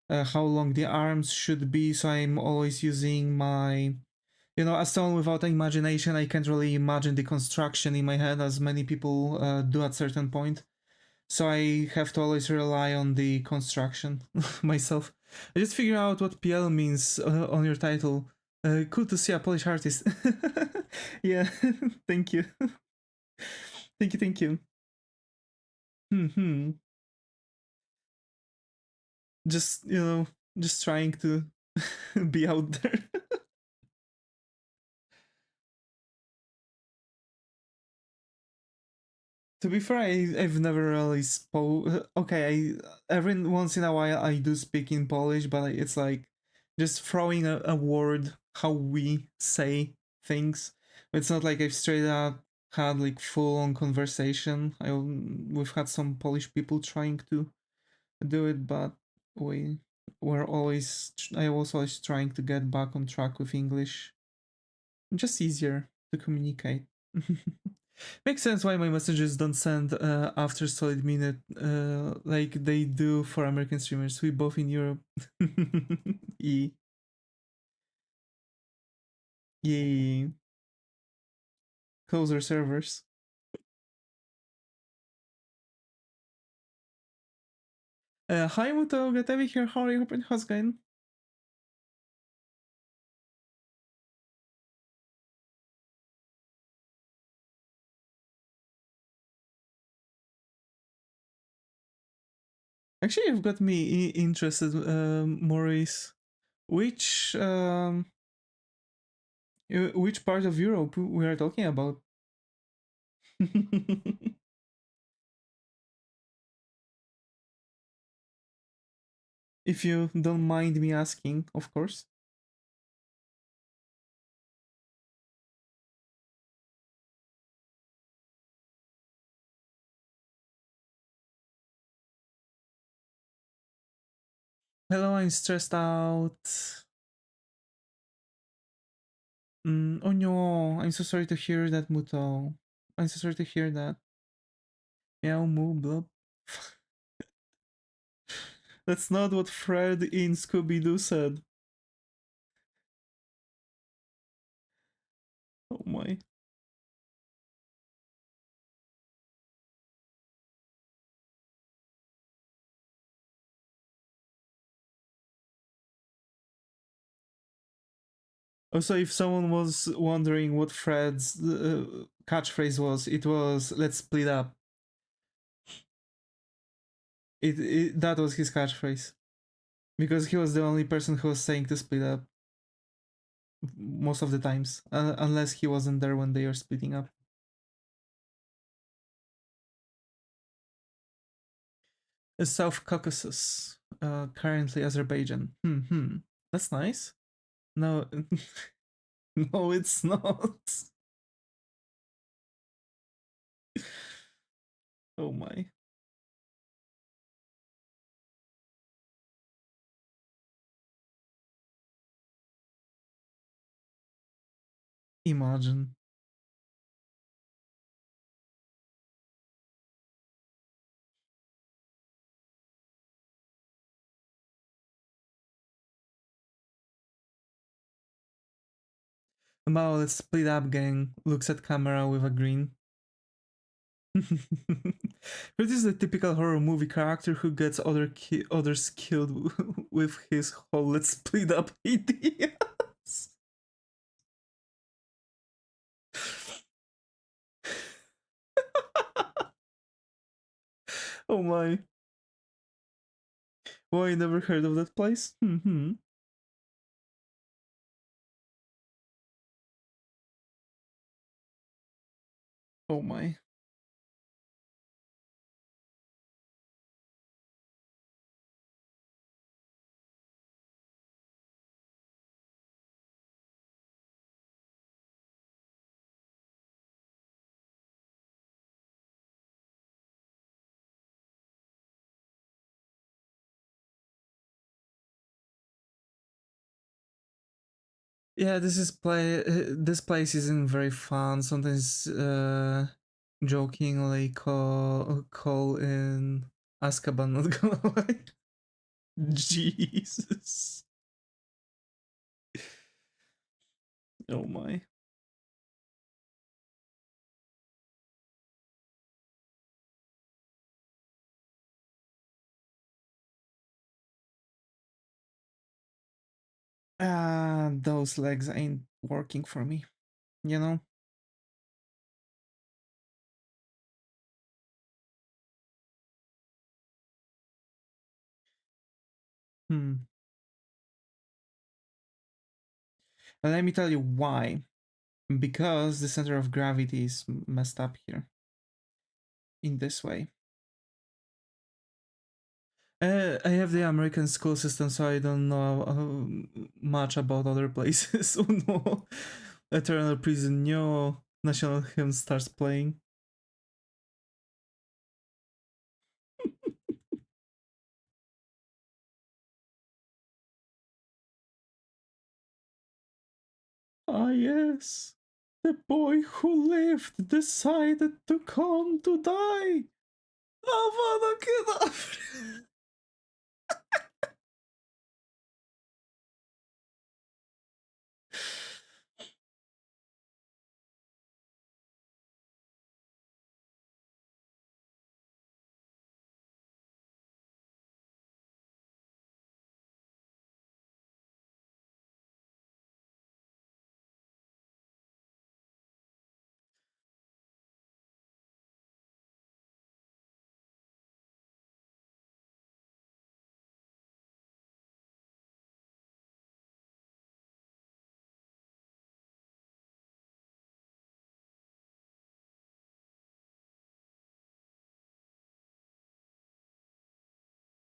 how long the arms should be. So I'm always using my, as someone without imagination, I can't really imagine the construction in my head as many people do at certain point. So I have to always rely on the construction myself. I just figured out what PL means on your title. Cool to see a Polish artist. Yeah, thank you. Thank you. Hmm. Just, just trying to be out there. To be fair, I've never really spoke. Okay, every once in a while I do speak in Polish, but it's like just throwing a word how we say things. It's not like I've straight up had like full on conversation. We've had some Polish people trying to do it, but we were always I was always trying to get back on track with English. Just easier to communicate. Makes sense why my messages don't send after solid minute like they do for American streamers. We both in Europe. E. Yay. Closer servers. Hi Muto, Gatevi here. How are you? How's it going? Actually, you've got me interested, Maurice. Which which part of Europe we are talking about? If you don't mind me asking, of course. Hello, I'm stressed out. Oh no, I'm so sorry to hear that, Muto. I'm so sorry to hear that. Meow, moo, blub. That's not what Fred in Scooby Doo said. Oh my. Also, if someone was wondering what Fred's catchphrase was, it was "Let's split up." That was his catchphrase because he was the only person who was saying to split up most of the times, unless he wasn't there when they were splitting up. South Caucasus, currently Azerbaijan. That's nice. No, no, it's not. Oh my. Imagine. Mao, let's split up, gang. Looks at camera with a grin. This is a typical horror movie character who gets others killed with his whole "let's split up" ideas. Oh my. Oh, I never heard of that place. Oh my. Yeah, this place isn't very fun. Sometimes jokingly call in Azkaban, not gonna lie. Jesus. Oh my. Those legs ain't working for me, you know? Hmm. And let me tell you why. Because the center of gravity is messed up here. In this way. I have the American school system, so I don't know much about other places. Oh no. Eternal Prison, no. National Hymn starts playing. Ah, yes. The boy who lived decided to come to die. Avada Kedavra.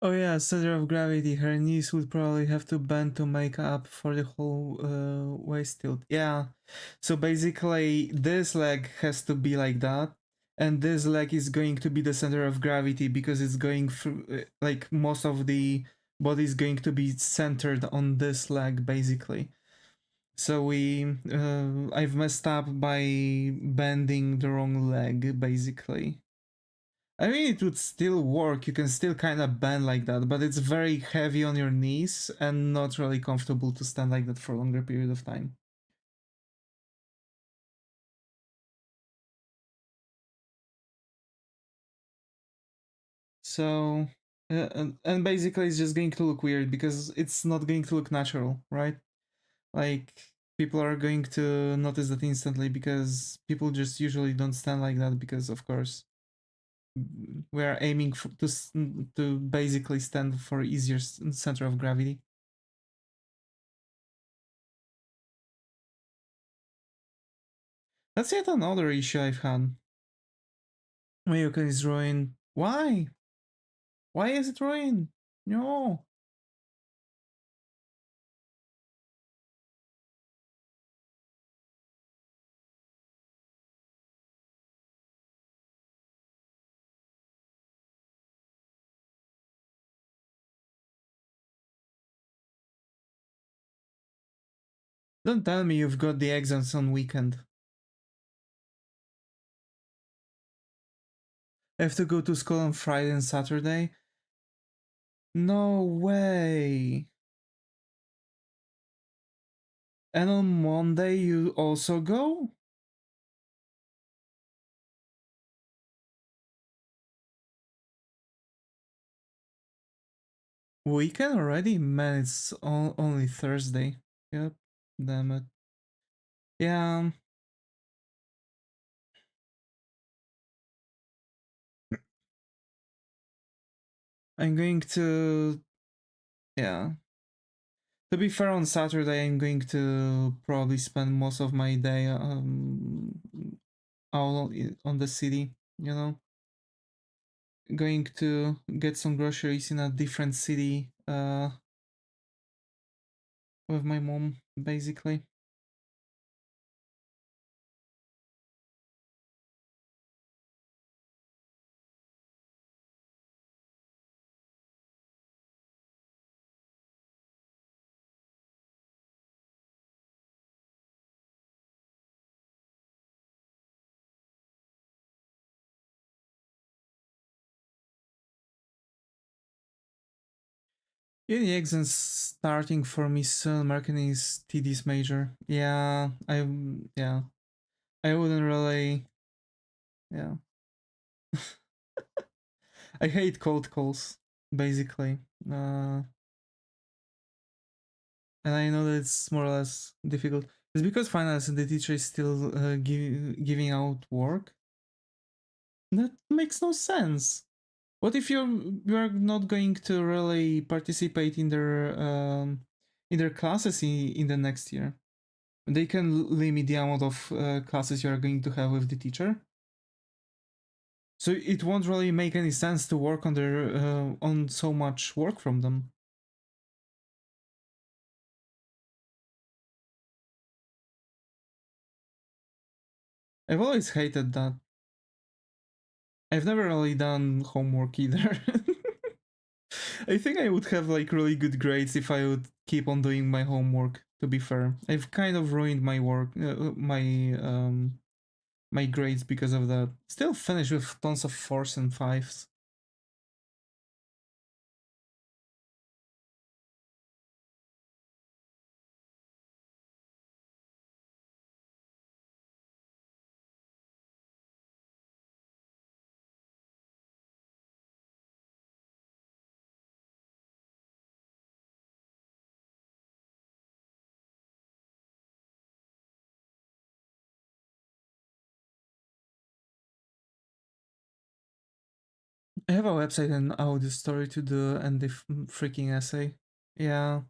Oh yeah, center of gravity. Her knees would probably have to bend to make up for the whole waist tilt. Yeah. So basically, this leg has to be like that, and this leg is going to be the center of gravity because it's going through. Like most of the body is going to be centered on this leg, basically. So I've messed up by bending the wrong leg, basically. I mean, it would still work. You can still kind of bend like that, but it's very heavy on your knees and not really comfortable to stand like that for a longer period of time. So, and basically, it's just going to look weird because it's not going to look natural, right? Like, people are going to notice that instantly because people just usually don't stand like that because, of course, we are aiming to basically stand for easier center of gravity. That's yet another issue I've had. Mayuka is ruined. Why? Why is it ruined? No. Don't tell me you've got the exams on weekend. I have to go to school on Friday and Saturday? No way. And on Monday you also go? Weekend already? Man, it's only Thursday. Yep. Damn it. Yeah. I'm going to... Yeah. To be fair, on Saturday I'm going to probably spend most of my day out on the city, you know? Going to get some groceries in a different city with my mom, basically. Uni exams starting for me soon. Marketing is tedious major. Yeah, I wouldn't really. Yeah, I hate cold calls basically. Uh, and I know that it's more or less difficult. It's because finance and the teacher is still giving out work. That makes no sense. What if you're not going to really participate in their classes in the next year? They can limit the amount of classes you are going to have with the teacher. So it won't really make any sense to work on their on so much work from them. I've always hated that. I've never really done homework either. I think I would have like really good grades if I would keep on doing my homework. To be fair, I've kind of ruined my work, my grades because of that. Still finish with tons of fours and fives. I have a website and audio story to do and the freaking essay. Yeah.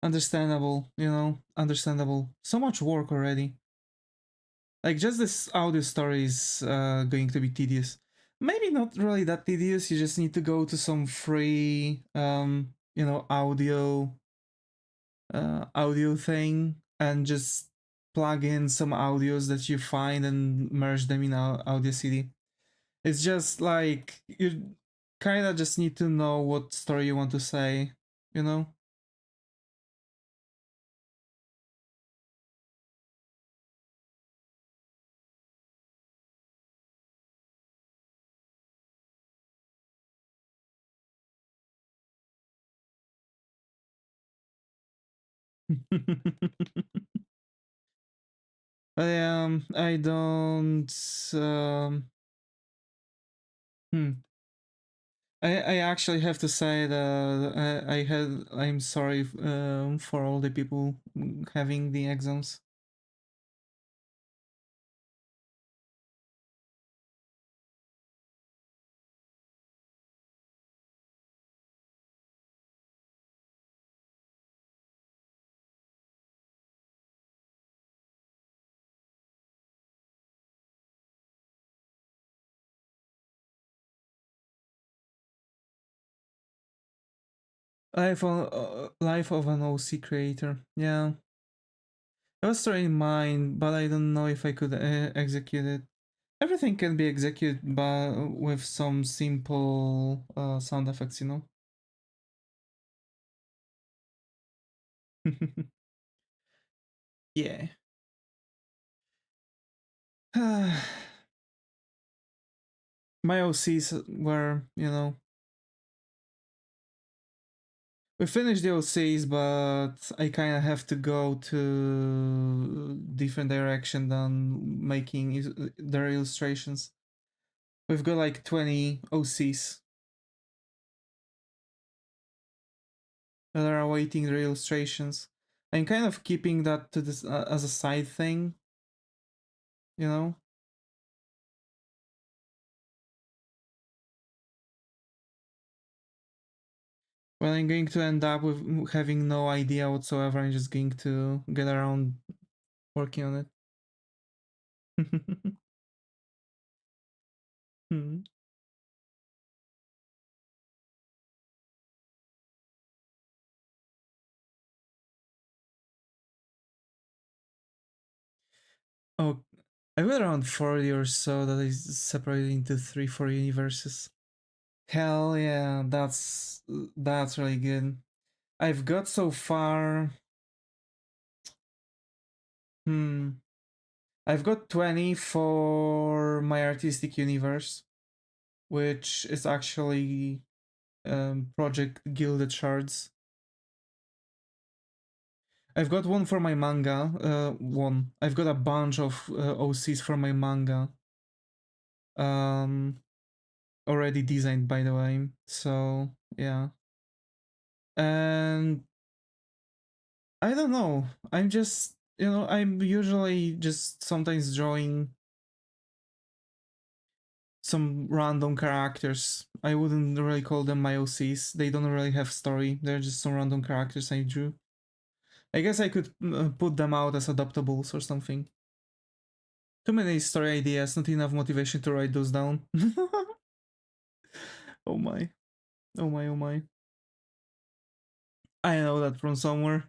Understandable, understandable. So much work already. Like, just this audio story is going to be tedious. Maybe not really that tedious, you just need to go to some free, audio thing and just plug in some audios that you find and merge them in audio CD. It's just like, you kind of just need to know what story you want to say, you know? I don't. Um, hmm. I actually have to say that I'm sorry for all the people having the exams. Life of an OC creator. Yeah, I was trying mine, but I don't know if I could execute it. Everything can be executed, but with some simple sound effects, you know. Yeah. My OCs were, we finished the OCs, but I kind of have to go to different direction than making their illustrations. We've got like 20 OCs that are awaiting their illustrations. I'm kind of keeping that to this as a side thing, you know. When I'm going to end up with having no idea whatsoever, I'm just going to get around working on it. Hmm. Oh, I've got around 40 or so that is separated into 3-4 universes. Hell yeah, that's really good. I've got so far. Hmm. I've got 20 for my artistic universe. which is actually Project Gilded Shards. I've got one for my manga. I've got a bunch of OCs for my manga. Already designed, by the way. So yeah. And I don't know. I'm just, I'm usually just sometimes drawing some random characters. I wouldn't really call them my OCs. They don't really have story. They're just some random characters I drew. I guess I could put them out as adaptables or something. Too many story ideas, not enough motivation to write those down. Oh my. Oh my, oh my. I know that from somewhere.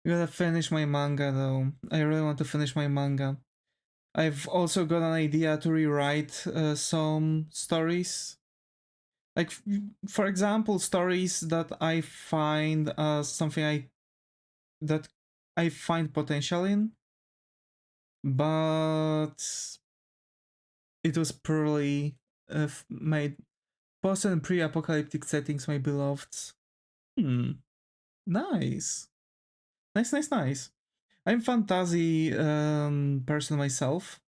I gotta finish my manga though. I really want to finish my manga. I've also got an idea to rewrite some stories. Like, for example, stories that I find something that I find potential in, but it was poorly made. Post and pre-apocalyptic settings, my beloveds. Nice. Nice, nice, nice. I'm fantasy person myself.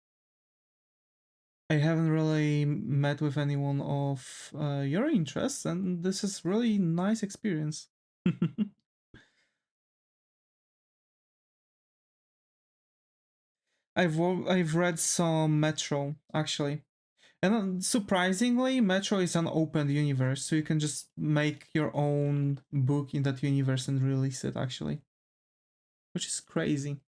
I haven't really met with anyone of your interests, and this is really nice experience. I've read some Metro actually, and surprisingly, Metro is an open universe, so you can just make your own book in that universe and release it actually, which is crazy.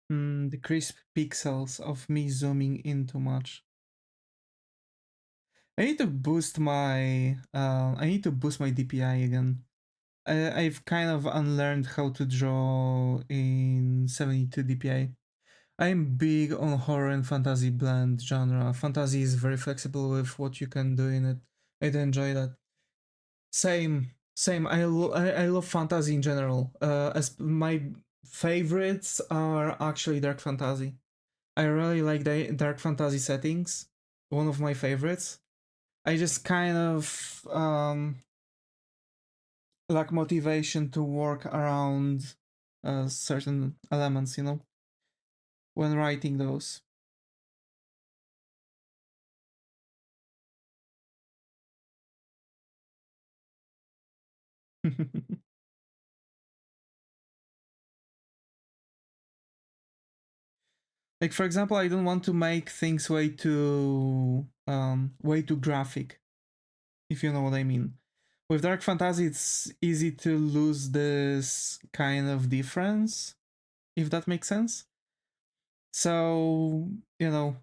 The crisp pixels of me zooming in too much. I need to boost my DPI again. I've kind of unlearned how to draw in 72 DPI. I'm big on horror and fantasy blend genre. Fantasy is very flexible with what you can do in it. I do enjoy that. Same. I love fantasy in general. As my favorites are actually dark fantasy. I really like the dark fantasy settings. One of my favorites. I just kind of lack motivation to work around certain elements, when writing those. Like, for example, I don't want to make things way too graphic, if you know what I mean. With dark fantasy, it's easy to lose this kind of difference, if that makes sense. So,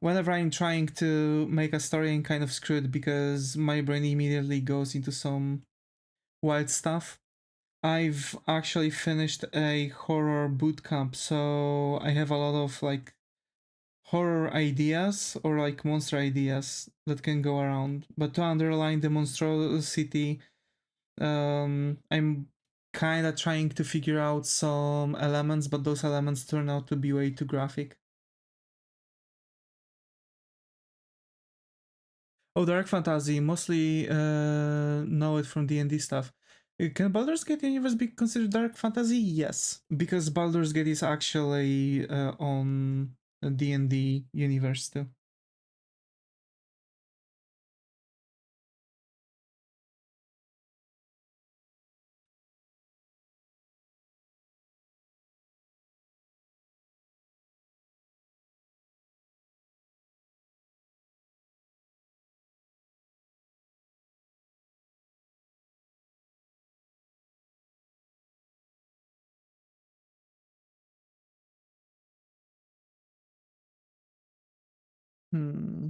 whenever I'm trying to make a story, I'm kind of screwed because my brain immediately goes into some wild stuff. I've actually finished a horror bootcamp, so I have a lot of like horror ideas or like monster ideas that can go around. But to underline the monstrosity, I'm kind of trying to figure out some elements, but those elements turn out to be way too graphic. Oh, dark fantasy, mostly know it from D&D stuff. Can Baldur's Gate universe be considered dark fantasy? Yes, because Baldur's Gate is actually on D&D universe too. Hmm.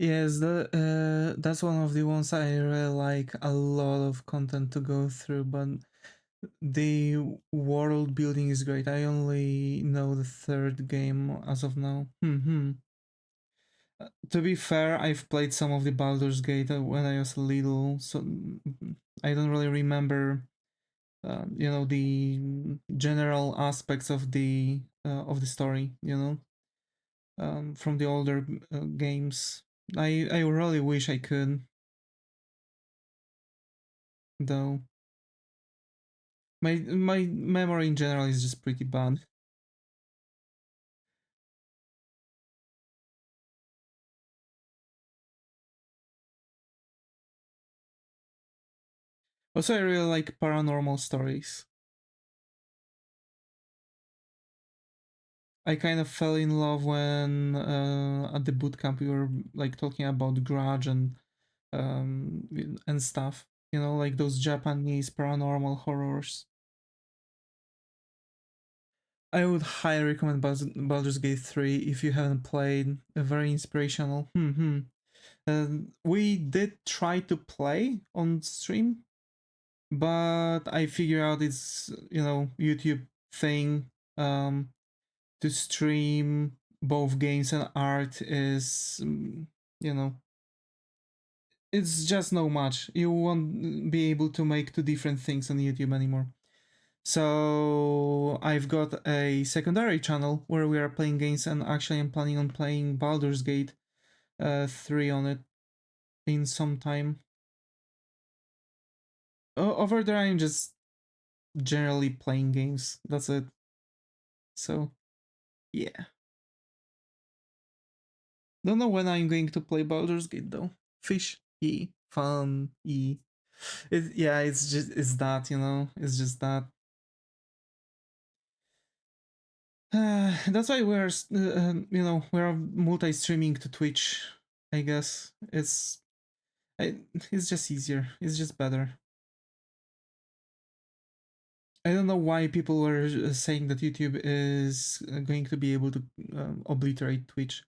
Yes, that's one of the ones I really like. A lot of content to go through, but the world building is great. I only know the third game as of now. To be fair, I've played some of the Baldur's Gate when I was little, so I don't really remember, the general aspects of the story, from the older games. I really wish I could, though. My memory in general is just pretty bad. Also, I really like paranormal stories. I kind of fell in love when at the boot camp we were like talking about Grudge and stuff. Like those Japanese paranormal horrors. I would highly recommend Baldur's Gate 3 if you haven't played. Very inspirational. We did try to play on stream, but I figure out it's YouTube thing. To stream both games and art is you know it's just no much. You won't be able to make two different things on YouTube anymore. So I've got a secondary channel where we are playing games, and actually I'm planning on playing Baldur's Gate 3 on it in some time. Over there I'm just generally playing games. That's it. So yeah. Don't know when I'm going to play Baldur's Gate though. Fish, fun, yeah, it's that, it's just that. That's why we're multi-streaming to Twitch. I guess it's just easier. It's just better. I don't know why people were saying that YouTube is going to be able to obliterate Twitch.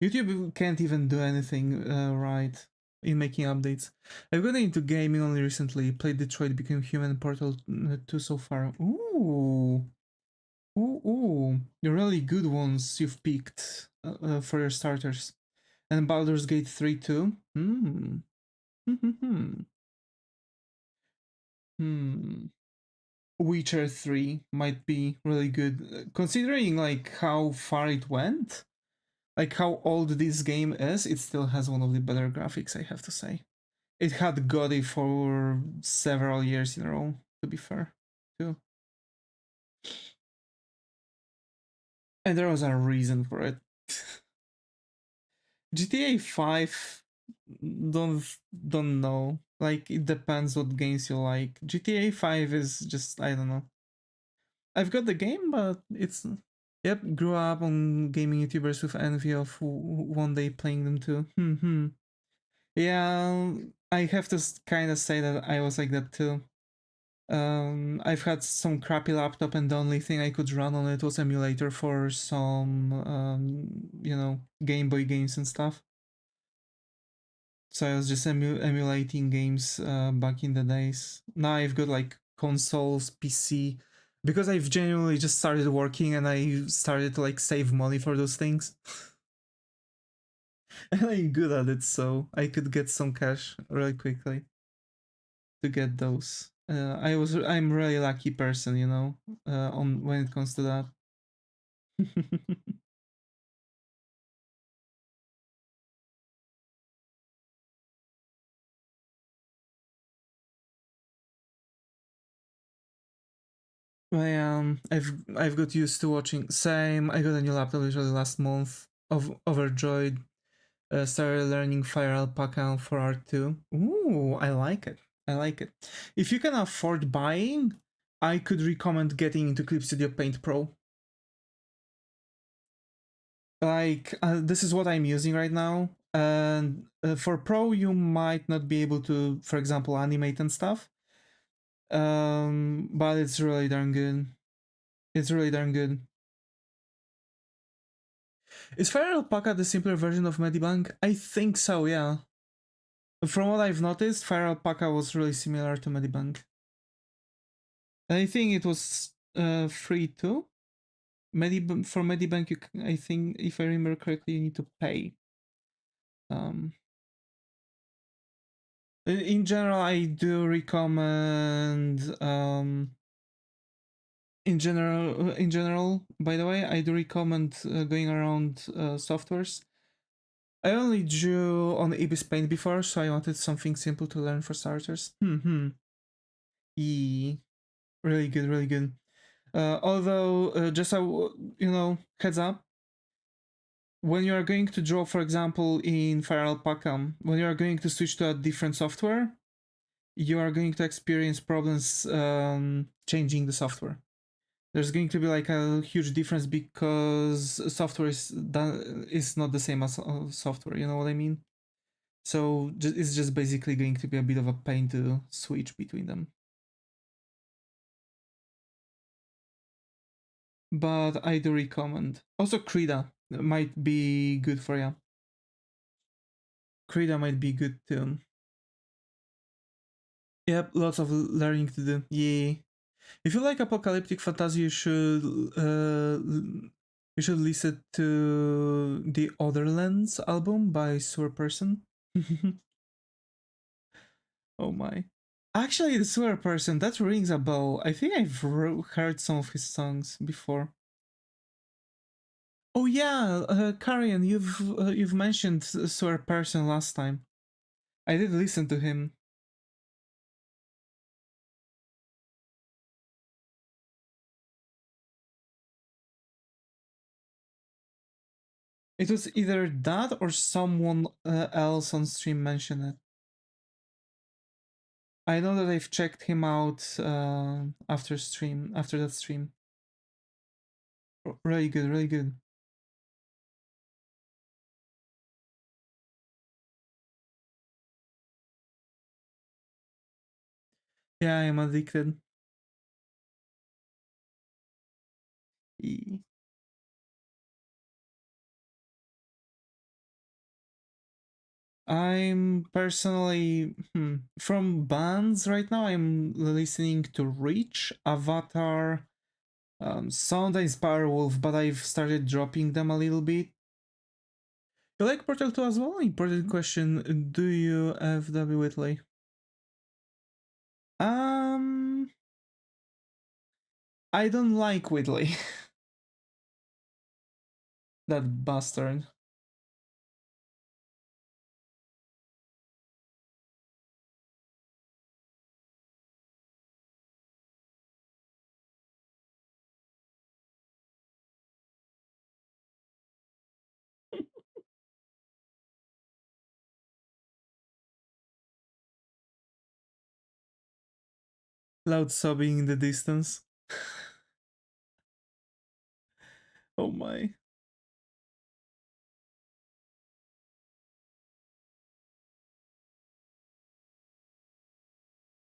YouTube can't even do anything right in making updates. I've gotten into gaming only recently. Played Detroit Become Human, Portal 2 so far. Ooh, the really good ones you've picked for your starters. And Baldur's Gate 3 too? Hmm. Hmm. Witcher 3 might be really good, considering like how far it went, like how old this game is. It still has one of the better graphics, I have to say. It had got it for several years in a row, to be fair, too. And there was a reason for it. GTA 5, don't don't know. Like it depends what games you like. GTA 5 is just, I don't know. I've got the game, but it's, yep, grew up on gaming YouTubers with envy of one day playing them too. Yeah, I have to kind of say that I was like that too. I've had some crappy laptop, and the only thing I could run on it was emulator for some, Game Boy games and stuff. So I was just emulating games back in the days. Now I've got like consoles, PC, because I've genuinely just started working and I started to like save money for those things. And I'm good at it, so I could get some cash really quickly to get those. I'm really lucky person, on when it comes to that. I've got used to watching. Same. I got a new laptop literally last month. Overjoyed. Started learning Fire Alpaca for R2. Ooh, I like it. I like it. If you can afford buying, I could recommend getting into Clip Studio Paint Pro. Like, this is what I'm using right now. And for Pro, you might not be able to, for example, animate and stuff. But it's really darn good. It's really darn good. Is Fire Alpaca the simpler version of Medibank? I think so, yeah. From what I've noticed, Fire Alpaca was really similar to Medibank. I think it was free too. For Medibank, I think, if I remember correctly, you need to pay. In general, I do recommend. In general, by the way, I do recommend going around softwares. I only drew on Ibis Paint before, so I wanted something simple to learn for starters. E, really good, really good. Although, just a heads up, when you are going to draw, for example, in Fire Alpaca, when you are going to switch to a different software, you are going to experience problems changing the software. There's going to be like a huge difference because software is not the same as software. You know what I mean? So it's just basically going to be a bit of a pain to switch between them. But I do recommend. Also, Krita might be good for you. Krita might be good too. Yep, lots of learning to do. Yeah. If you like apocalyptic fantasy, you should listen to the Otherlands album by Sewer Person. Oh my. Actually, the Sewer Person, that rings a bell. I think I've heard some of his songs before. Oh yeah, Karian, you've mentioned Sewer Person last time. I did listen to him. It was either that or someone else on stream mentioned it. I know that I've checked him out after that stream. Really good, really good. Yeah, I'm addicted. I'm personally from bands right now. I'm listening to Reach, Avatar, Sound Inspire Wolf, but I've started dropping them a little bit. You like Portal 2 as well? Important question. Do you FW Whitley? I don't like Whitley. That bastard. Loud sobbing in the distance. Oh my.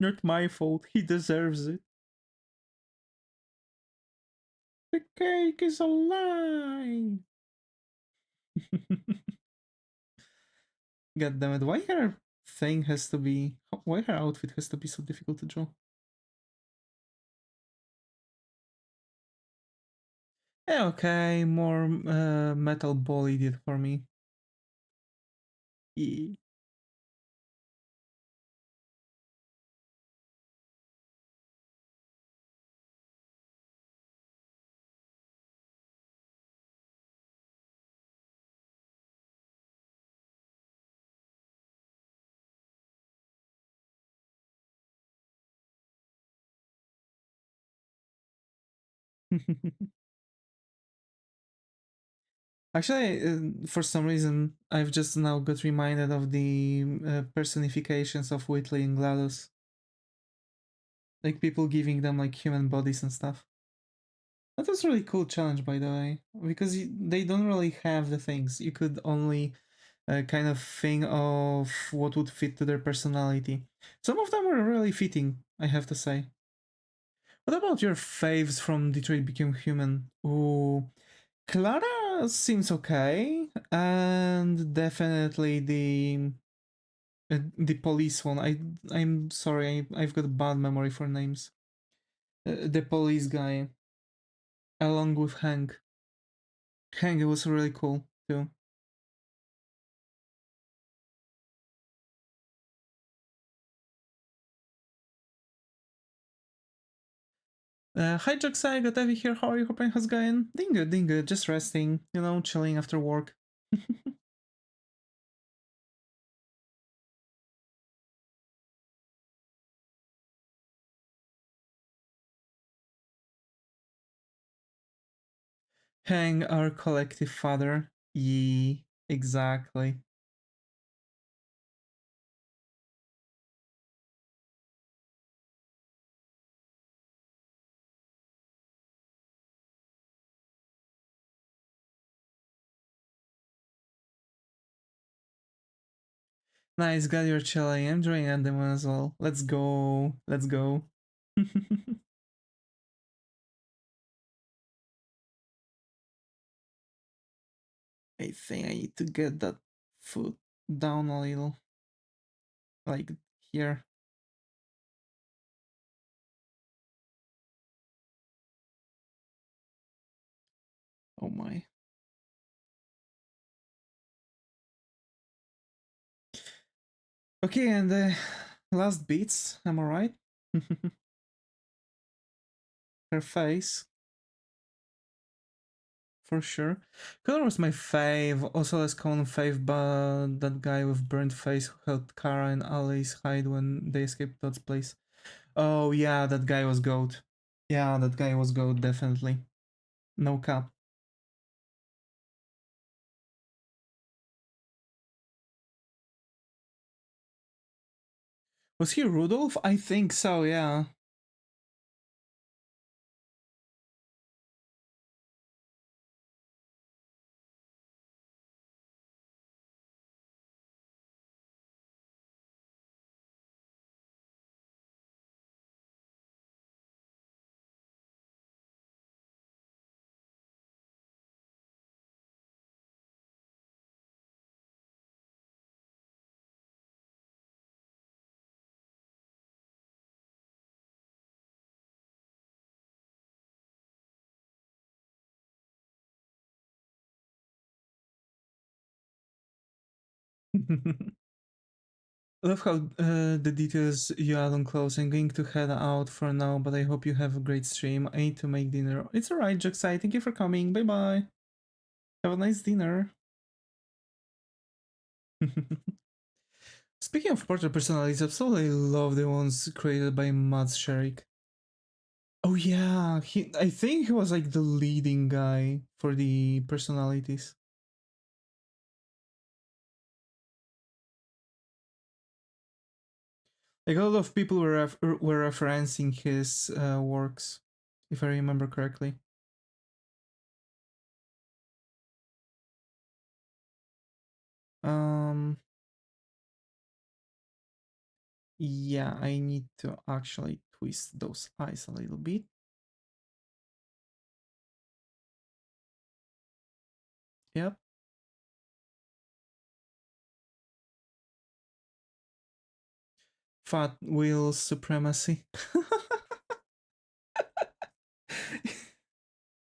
Not my fault. He deserves it. The cake is a lie. God damn it! Why her thing has to be? Why her outfit has to be so difficult to draw? Yeah, okay, more metal ball idiot for me. Yeah. Actually, for some reason, I've just now got reminded of the personifications of Whitley and GLaDOS. Like people giving them like human bodies and stuff. That was really cool challenge, by the way, because they don't really have the things. You could only kind of think of what would fit to their personality. Some of them were really fitting, I have to say. What about your faves from Detroit Become Human? Ooh, Clara seems okay, and definitely the police one. I'm sorry, I've got a bad memory for names. The police guy, along with Hank. Hank was really cool too. Hi Jaxai, I got Evie here. How are you? Hoping how's it going? Doing good, doing good. Just resting, you know, chilling after work. Hang our collective father. Yee, exactly. Nice, glad you're chilling. I'm enjoying Andaman as well. Let's go. Let's go. I think I need to get that foot down a little. Like here. Oh my. Okay, and the last beats, am I right? Her face, for sure. Color was my fave, also less common fave, but that guy with burnt face who helped Kara and Alice hide when they escaped Todd's place. Oh yeah, that guy was goat. Yeah, that guy was goat, definitely. No cap. Was he Rudolph? I think so, yeah. Love how the details you add on clothes. I'm going to head out for now, but I hope you have a great stream. I need to make dinner. It's alright, Jaxai. Thank you for coming. Bye bye. Have a nice dinner. Speaking of portrait personalities, I absolutely love the ones created by Mats Sherik. Oh yeah, I think he was like the leading guy for the personalities. Like a lot of people were referencing his works, if I remember correctly. Um, yeah, I need to actually twist those eyes a little bit. Yep. Fat wheel supremacy.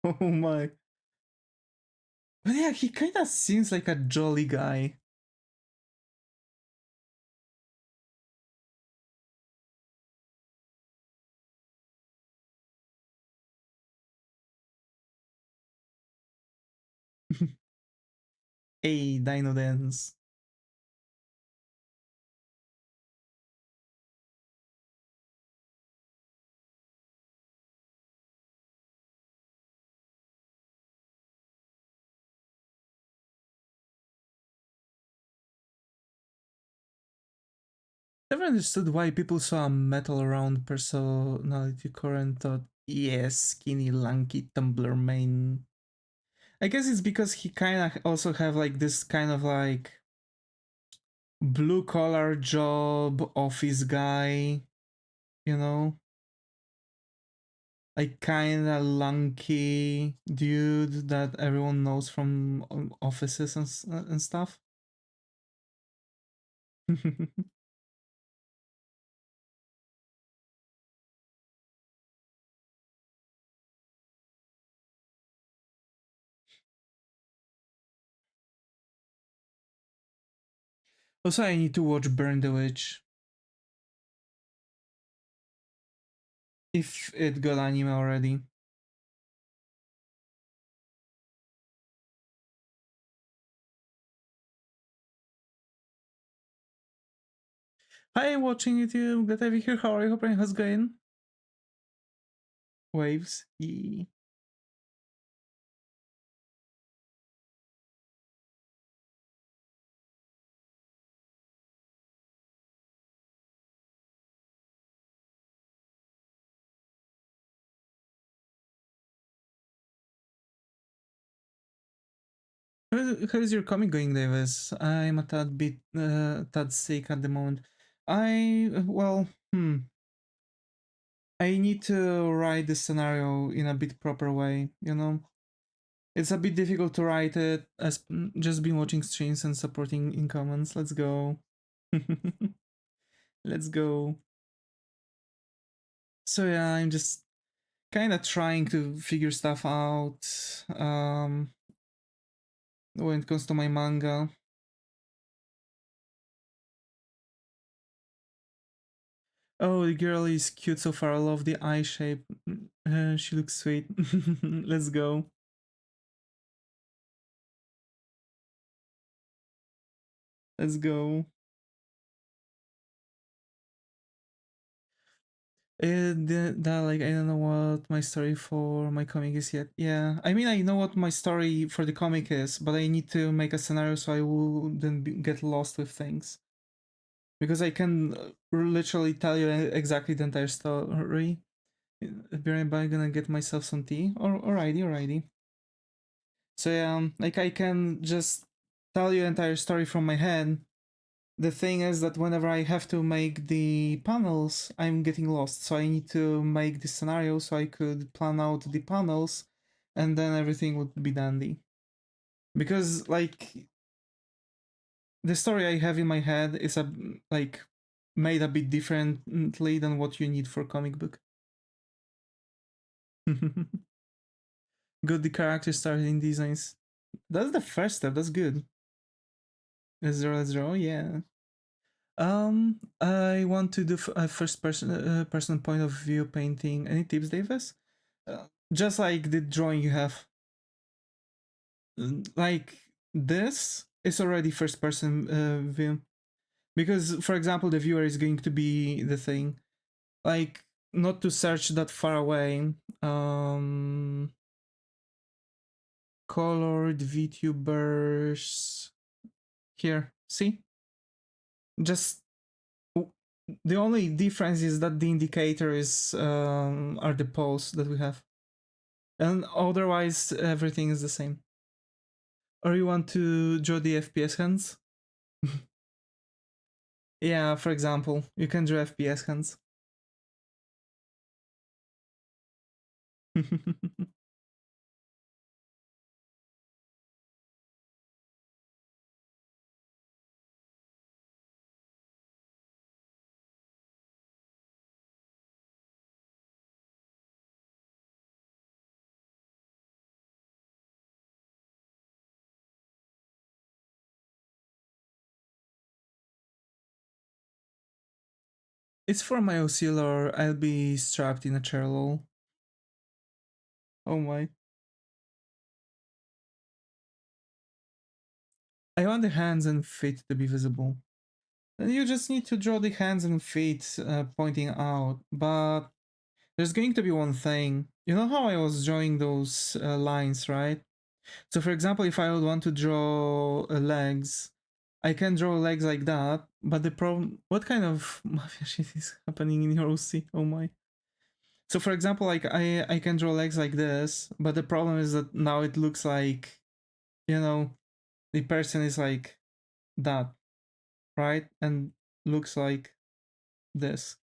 Oh my. But yeah, he kind of seems like a jolly guy. Hey, Dino Dance. Never understood why people saw a metal round personality core and thought, yes, skinny, lanky Tumblr main. I guess it's because he kind of also have like this kind of like blue collar job, office guy, you know? Like kind of lanky dude that everyone knows from offices and stuff. Also, I need to watch Burn the Witch if it got anime already. Hi, watching YouTube. Glad to have you here. How are you? Hoping how's going? Waves. Yeah. How's your comic going, Davis? I'm a tad sick at the moment. I need to write the scenario in a bit proper way, you know? It's a bit difficult to write it as just been watching streams and supporting in comments. Let's go. Let's go. So yeah, I'm just kind of trying to figure stuff out when it comes to my manga. Oh, the girl is cute so far. I love the eye shape. She looks sweet. Let's go. Let's go. Like I don't know what my story for my comic is yet. Yeah, I mean I know what my story for the comic is, but I need to make a scenario so I wouldn't get lost with things. Because I can literally tell you exactly the entire story. Be right back, gonna get myself some tea. Or alrighty. So yeah, like I can just tell you the entire story from my head. The thing is that whenever I have to make the panels, I'm getting lost. So I need to make the scenario so I could plan out the panels, and then everything would be dandy. Because like the story I have in my head is like made a bit differently than what you need for comic book. Good, the character starting designs. That's the first step. That's good. Let's draw. Yeah. I want to do a first person point of view painting. Any tips, Davis? Just like the drawing you have. Like this is already first person view. Because, for example, the viewer is going to be the thing. Like, not to search that far away. Colored VTubers. Here, see? Just the only difference is that the indicator is are the poles that we have, and otherwise everything is the same. Or you want to draw the FPS hands? Yeah, for example, you can draw FPS hands. It's for my oscillar. I'll be strapped in a chair, lol. Oh my. I want the hands and feet to be visible. Then you just need to draw the hands and feet pointing out, but there's going to be one thing. You know how I was drawing those lines, right? So for example, if I would want to draw legs, I can draw legs like that, but the problem, what kind of mafia shit is happening in your OC? Oh my. So for example, like I can draw legs like this, but the problem is that now it looks like, you know, the person is like that, right? And looks like this.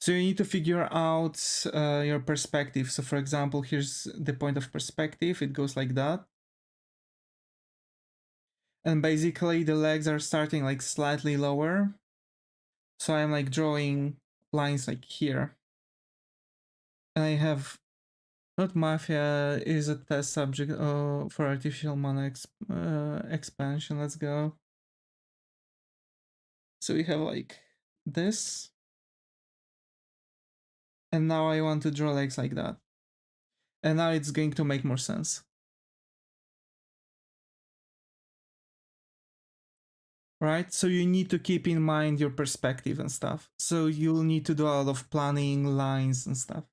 So you need to figure out your perspective. So for example, here's the point of perspective. It goes like that. And basically the legs are starting like slightly lower. So I'm like drawing lines like here. And I have, not mafia is a test subject for artificial mana expansion. Let's go. So we have like this. And now I want to draw legs like that. And now it's going to make more sense. Right? So you need to keep in mind your perspective and stuff. So you'll need to do a lot of planning, lines and stuff.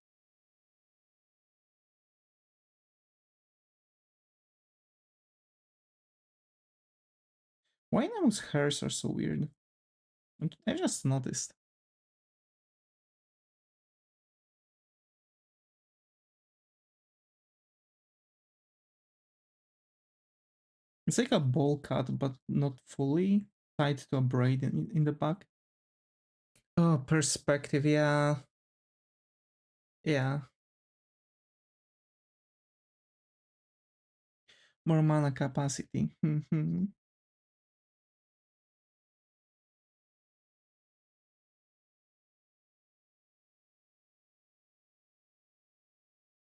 Why Nemo's hairs are so weird? I just noticed. It's like a bowl cut, but not fully tied to a braid in the back. Oh, perspective, yeah. Yeah. More mana capacity.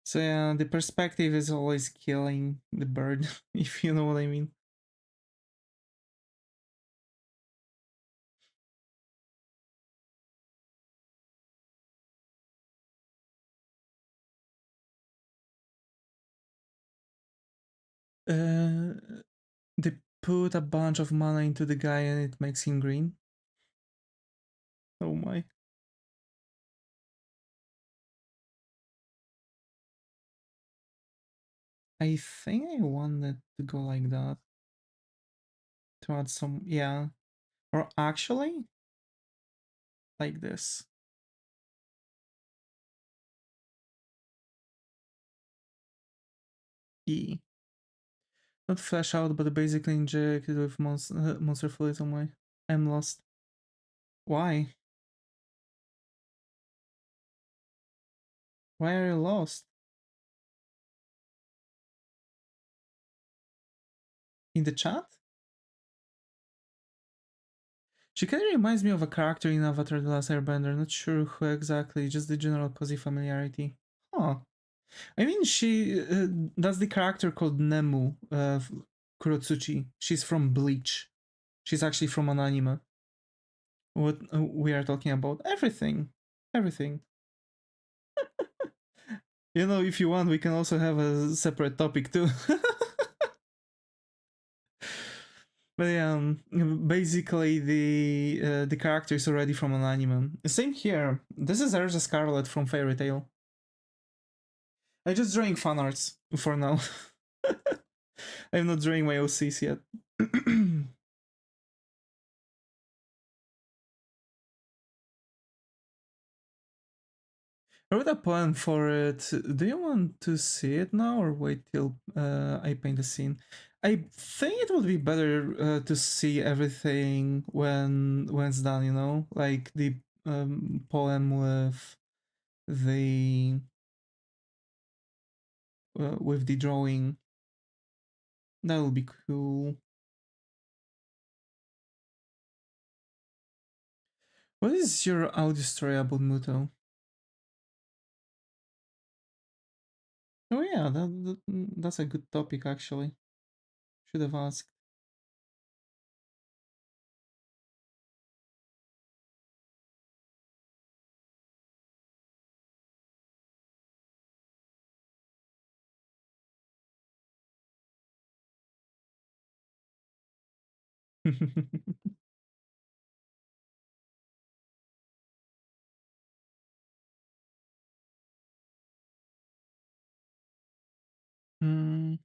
So yeah, the perspective is always killing the bird, if you know what I mean. They put a bunch of mana into the guy and it makes him green. Oh my. I think I wanted to go like that. To add some, yeah. Or actually, like this. E. Not flash out, but basically injected with monster fluid on my. I'm lost. Why? Why are you lost? In the chat? She kind of reminds me of a character in Avatar The Last Airbender, not sure who exactly, just the general cozy familiarity. Huh. I mean, that's the character called Nemu, Kurotsuchi. She's from Bleach. She's actually from an anime. What we are talking about? Everything. Everything. You know, if you want, we can also have a separate topic too. But yeah, basically the character is already from an anime. Same here. This is Erza Scarlet from Fairy Tail. I'm just drawing fan arts for now. I'm not drawing my OCs yet. I wrote a poem for it. Do you want to see it now or wait till I paint the scene? I think it would be better to see everything when it's done, you know? Like the poem the with the drawing. That will be cool. What is your audio story about Muto? Oh yeah, that's a good topic actually. Should have asked. Hmm.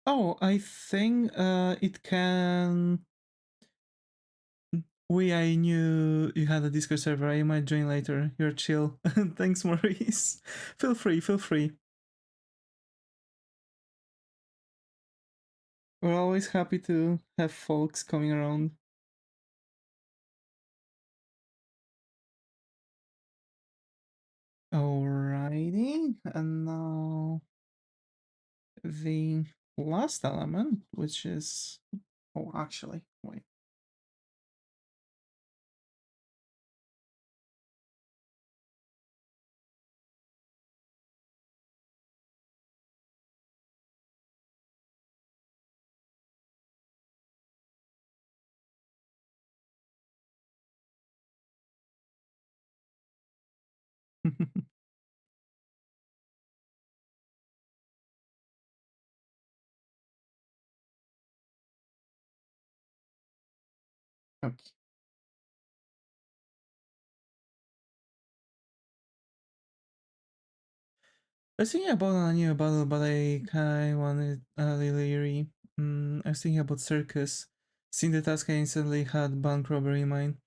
Oh, I think it can. I knew you had a Discord server. I might join later. You're chill. Thanks, Maurice. Feel free, feel free. We're always happy to have folks coming around. Alrighty, and now the last element, which is... Oh, actually, wait. Okay. I was thinking about a new battle, but I kind of wanted a little I was thinking about circus. Seeing the task, I instantly had bank robbery in mind.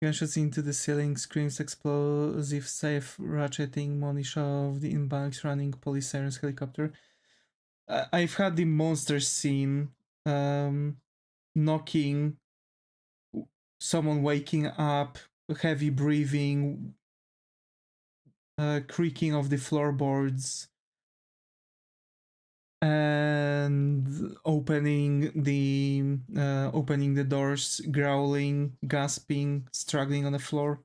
Gunshots into the ceiling, screams, explosive safe, ratcheting, money shoved in banks, running, police sirens, helicopter. I've had the monster scene, knocking, someone waking up, heavy breathing, creaking of the floorboards, and opening the doors, growling, gasping, struggling on the floor.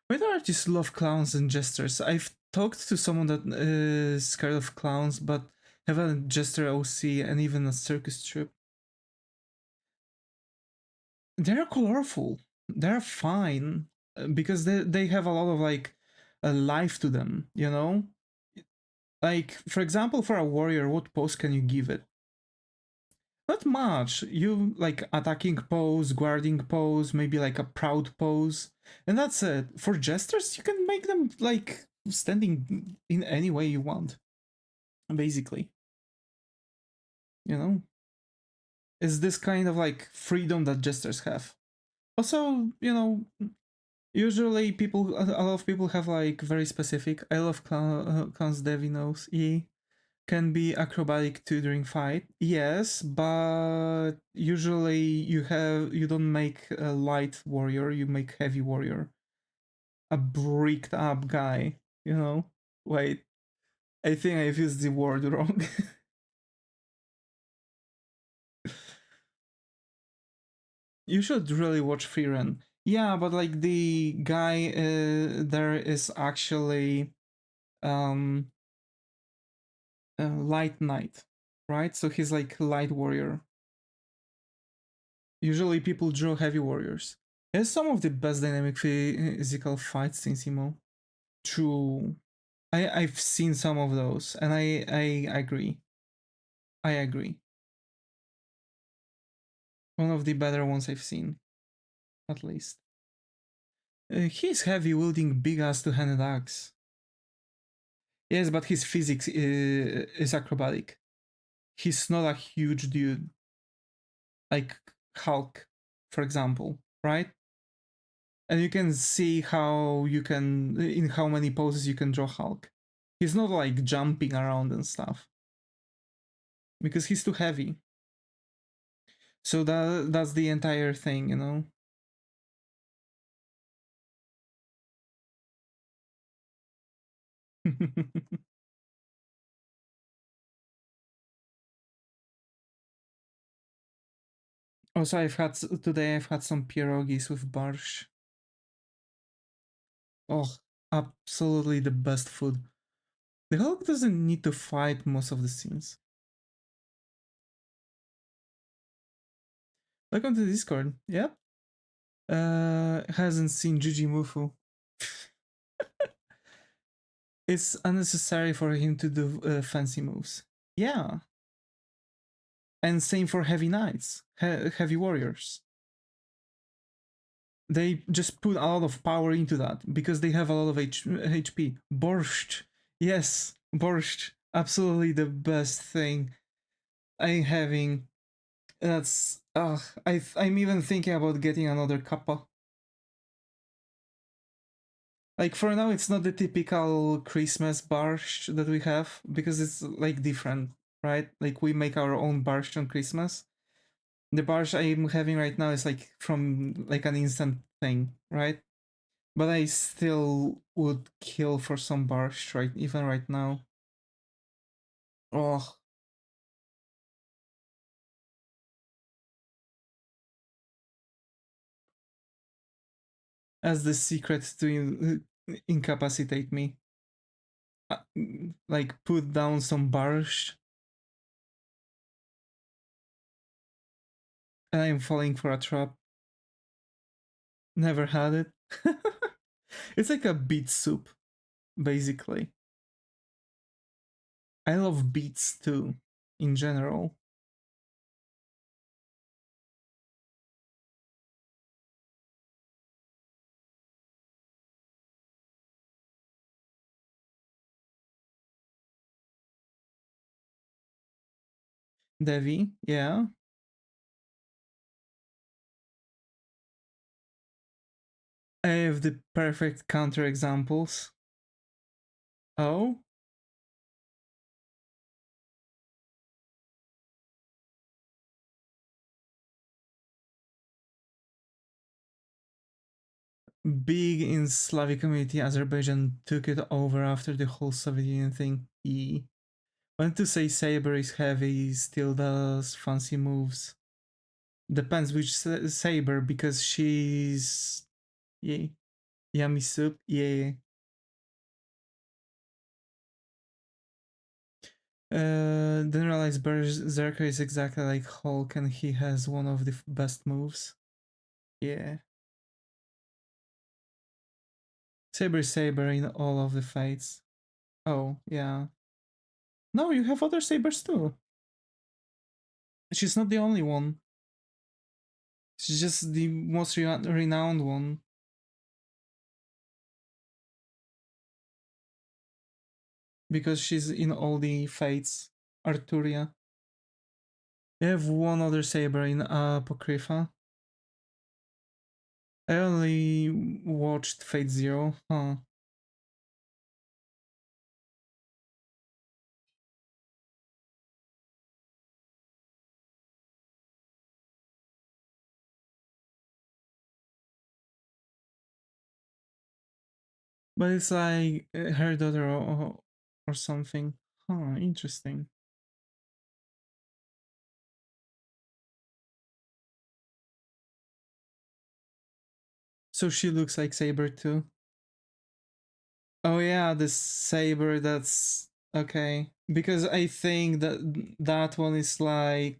Why do artists love clowns and jesters? I've talked to someone that is scared of clowns, but have a jester OC and even a circus troupe. They're colorful. They're fine because they have a lot of like a life to them, you know? Like, for example, for a warrior, what pose can you give it? Not much. You like attacking pose, guarding pose, maybe like a proud pose, and that's it. For jesters, you can make them like standing in any way you want, basically. You know, it's this kind of like freedom that jesters have. Also, you know, usually people, a lot of people have like very specific. I love clowns. Devi knows. Can be acrobatic too during fight. Yes, but usually you don't make a light warrior, you make heavy warrior. A bricked up guy, you know? Wait, I think I've used the word wrong. You should really watch Frieren. Yeah, but like the guy there is actually um light knight, right? So he's like light warrior. Usually people draw heavy warriors. It's some of the best dynamic physical fights in Simo. True. I've seen some of those, and I agree. I agree. One of the better ones I've seen, at least. He's heavy wielding big ass two-handed axe. Yes, but his physics is acrobatic. He's not a huge dude like Hulk, for example, right? And you can see how you can, in how many poses you can draw Hulk. He's not like jumping around and stuff because he's too heavy. So that's the entire thing, you know. Also, I've had some pierogies with barsh. Oh, absolutely the best food. The Hulk doesn't need to fight most of the scenes. Welcome to Discord. Yep. Hasn't seen Juji Mufu. It's unnecessary for him to do fancy moves. Yeah. And same for heavy knights, heavy warriors. They just put a lot of power into that because they have a lot of HP. Borscht. Yes, borscht. Absolutely the best thing I'm having. That's I'm even thinking about getting another kappa. Like for now, it's not the typical Christmas barsh that we have because it's like different, right? Like we make our own barsh on Christmas. The barsh I'm having right now is like from like an instant thing, right? But I still would kill for some barsh right even right now. Oh, as the secret to incapacitate me. Like put down some barsh and I'm falling for a trap. Never had it. It's like a beet soup, basically. I love beets too, in general. Devi, yeah. I have the perfect counter examples. Oh, big in Slavic community, Azerbaijan took it over after the whole Soviet Union thing. When to say Saber is heavy, still does fancy moves. Depends which Saber, because she's yeah, yummy soup. Yeah. Then realize Berserker is exactly like Hulk, and he has one of the best moves. Yeah. Saber Saber in all of the fights. Oh, yeah. No, you have other sabers too. She's not the only one. She's just the most renowned one. Because she's in all the fates. Arturia. You have one other saber in Apocrypha. I only watched Fate Zero. Huh. But it's like her daughter or something. Huh, interesting. So she looks like Saber too. Oh yeah, the Saber that's okay. Because I think that that one is uh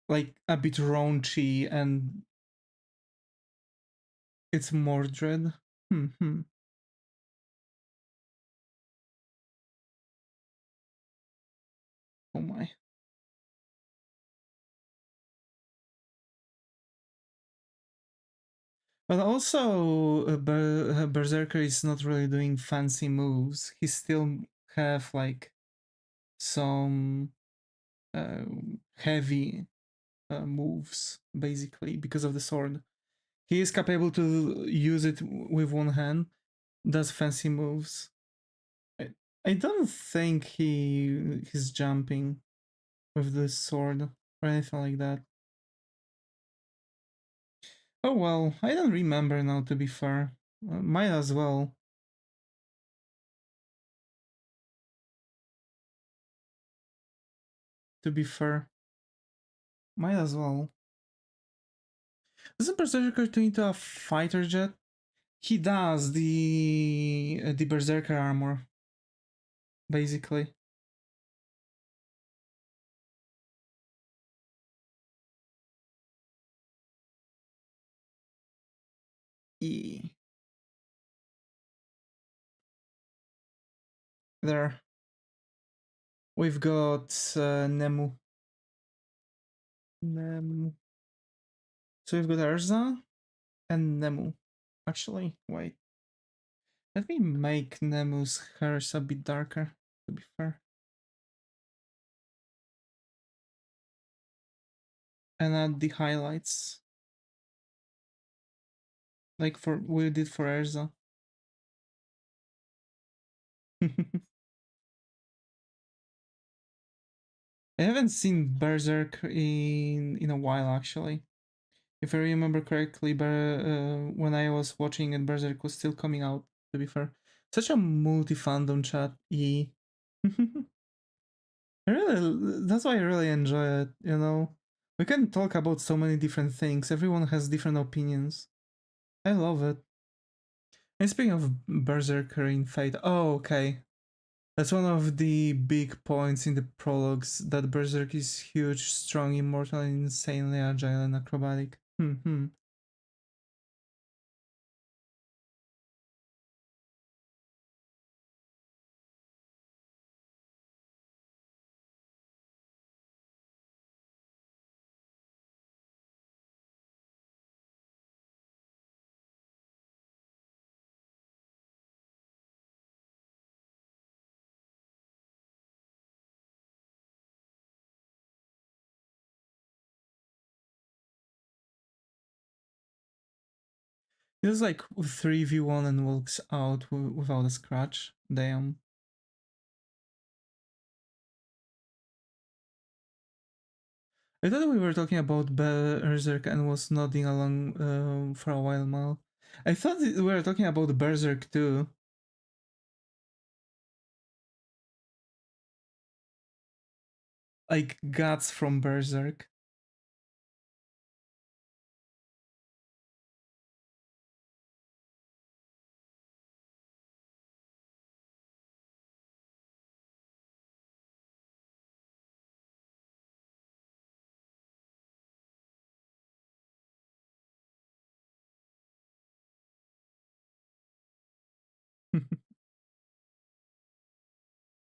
like a bit raunchy and it's Mordred. Hmm. Oh my. But also, Berserker is not really doing fancy moves. He still have like some uh, heavy moves, basically, because of the sword. He is capable to use it with one hand, does fancy moves. I, I don't think he's jumping with the sword or anything like that. Oh well, I don't remember now, to be fair. Might as well, to be fair. Might as well. Doesn't Berserker turn into a fighter jet? He does the Berserker armor, basically. E. There. We've got Nemu. Nemu. So we've got Erza and Nemu. Actually, wait. Let me make Nemu's hairs a bit darker, to be fair. And add the highlights. Like we did for Erza. I haven't seen Berserk in a while, actually. If I remember correctly, when I was watching it, Berserk was still coming out, to be fair. Such a multi-fandom chat, E. That's why I really enjoy it, you know? We can talk about so many different things, everyone has different opinions. I love it. And speaking of Berserker in Fate, oh, okay. That's one of the big points in the prologues, that Berserk is huge, strong, immortal, and insanely agile and acrobatic. He was like 3v1 and walks out without a scratch. Damn. I thought we were talking about Berserk and was nodding along for a while, Mal. I thought we were talking about Berserk too. Like guts from Berserk.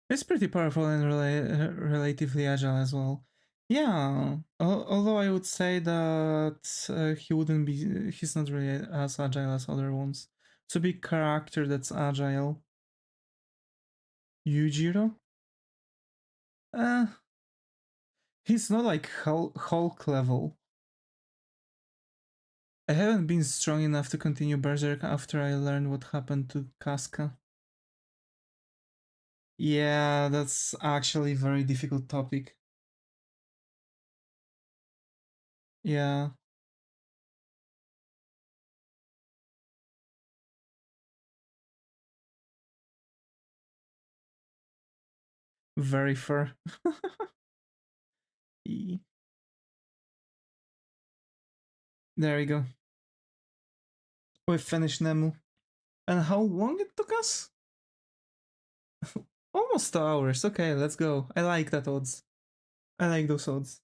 It's pretty powerful and relatively agile as well. Yeah, although I would say that he wouldn't be, he's not really as agile as other ones. It's a big character that's agile. Yujiro? Uh, he's not like Hulk level. I haven't been strong enough to continue Berserk after I learned what happened to Casca. Yeah, that's actually a very difficult topic. Yeah. Very fair. There we go. We finished Nemu. And how long it took us? Almost 2 hours. Okay, let's go. I like that odds. I like those odds.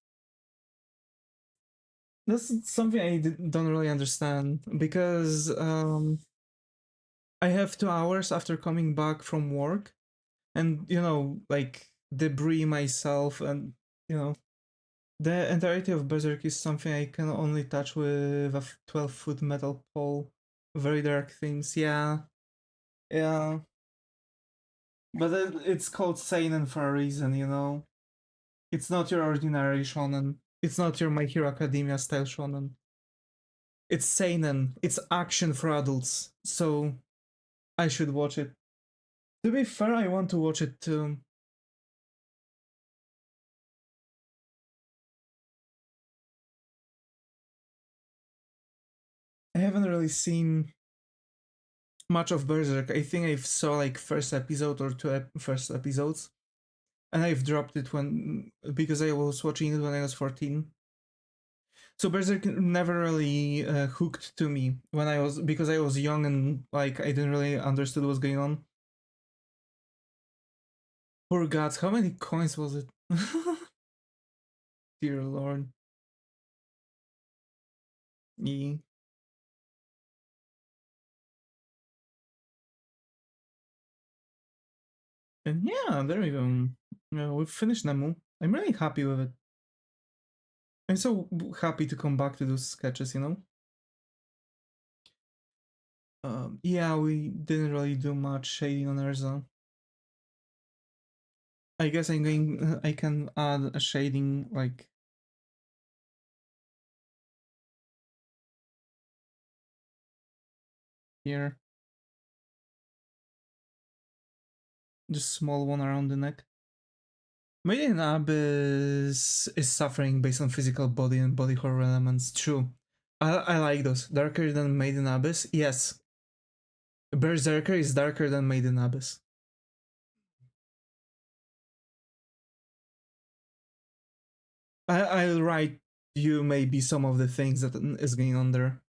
That's something I don't really understand because I have 2 hours after coming back from work, and like debris myself, and the entirety of Berserk is something I can only touch with a 12-foot metal pole. Very dark themes, yeah. Yeah. But it's called Seinen for a reason, It's not your ordinary shonen. It's not your My Hero Academia style shonen. It's seinen. It's action for adults. So I should watch it. To be fair, I want to watch it too. I haven't really seen much of Berserk. I think I saw like first episode or two first episodes, and I've dropped it because I was watching it when I was 14. So Berserk never really hooked to me because I was young and like I didn't really understood what's going on. Poor gods, how many coins was it? Dear lord. Yeah. And yeah, there we go. We've finished Nemu. I'm really happy with it. I'm so happy to come back to those sketches, Yeah, we didn't really do much shading on Urza. I guess I can add a shading like here. Just small one around the neck. Maiden Abyss is suffering based on physical body and body horror elements. True. I like those. Darker than Maiden Abyss? Yes. Berserker is darker than Maiden Abyss. I'll write you maybe some of the things that is going on there.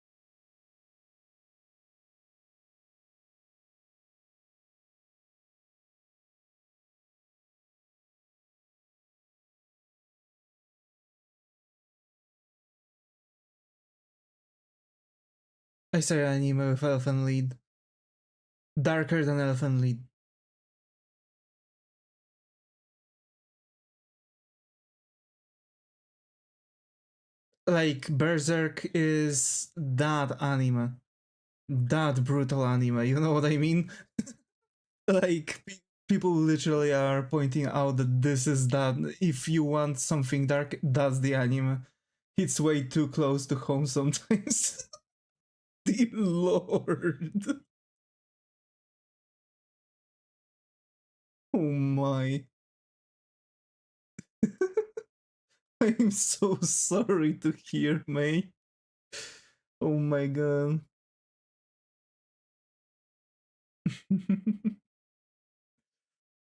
I say anime with Elfen Lead. Darker than Elfen Lead. Like, Berserk is that anime. That brutal anime, you know what I mean? Like, people literally are pointing out that this is that. If you want something dark, that's the anime. It's way too close to home sometimes. Dear Lord. Oh my. I'm so sorry to hear, May. Oh my god.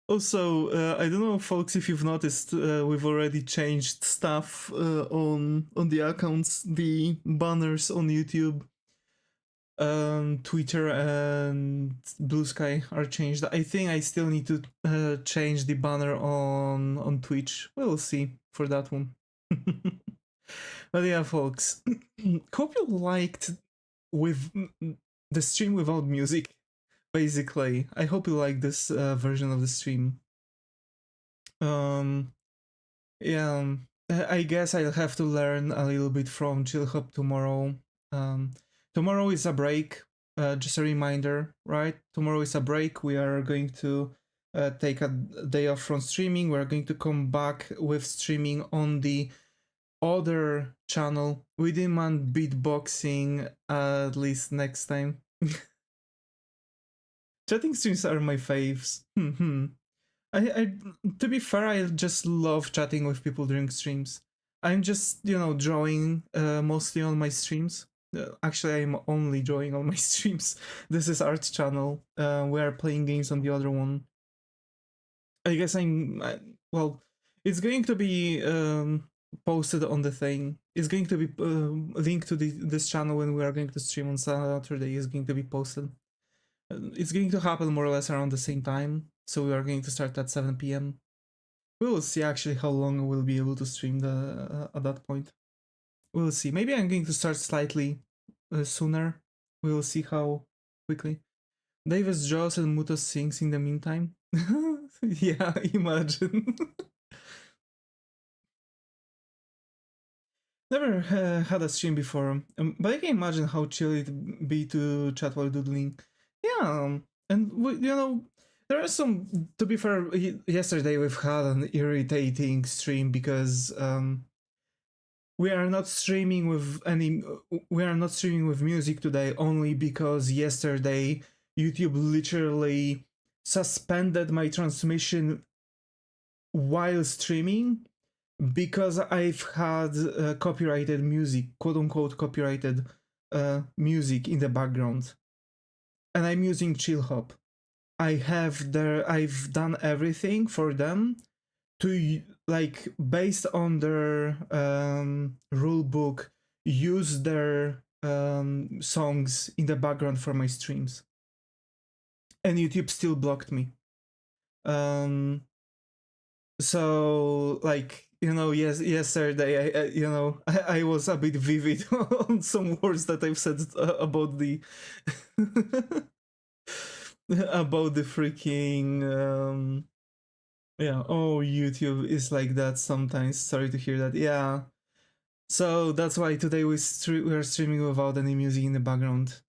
Also, I don't know, folks, if you've noticed, we've already changed stuff on the accounts, the banners on YouTube, Twitter, and Blue Sky are changed. I think I still need to change the banner on Twitch. We'll see for that one. But yeah, folks, hope you liked with the stream without music. Basically, I hope you like this version of the stream. Yeah, I guess I'll have to learn a little bit from Chill Hop tomorrow. Tomorrow is a break. Just a reminder, right? Tomorrow is a break. We are going to take a day off from streaming. We're going to come back with streaming on the other channel. We demand beatboxing at least next time. Chatting streams are my faves. I to be fair, I just love chatting with people during streams. I'm just, drawing mostly on my streams. Actually, I'm only drawing on my streams. This is Art's channel. We are playing games on the other one. I guess well, it's going to be posted on the thing. It's going to be linked to this channel when we are going to stream on Saturday. Is going to be posted. It's going to happen more or less around the same time. So we are going to start at 7 p.m. We will see actually how long we'll be able to stream at that point. We'll see. Maybe I'm going to start slightly sooner. We will see how quickly. Davis draws and Muto sings in the meantime. Yeah, imagine. Never had a stream before, but I can imagine how chill it'd be to chat while doodling. Yeah, and there are some. To be fair, yesterday we've had an irritating stream because we are not streaming with music today, only because yesterday YouTube literally suspended my transmission while streaming because I've had copyrighted music, quote unquote copyrighted music in the background, and I'm using Chill Hop. I've done everything for them to, like, based on their rule book, use their songs in the background for my streams, and YouTube still blocked me. So, like, yesterday I was a bit vivid on some words that I've said about the about the freaking yeah, oh, YouTube is like that sometimes. Sorry to hear that. Yeah. So that's why today we are streaming without any music in the background.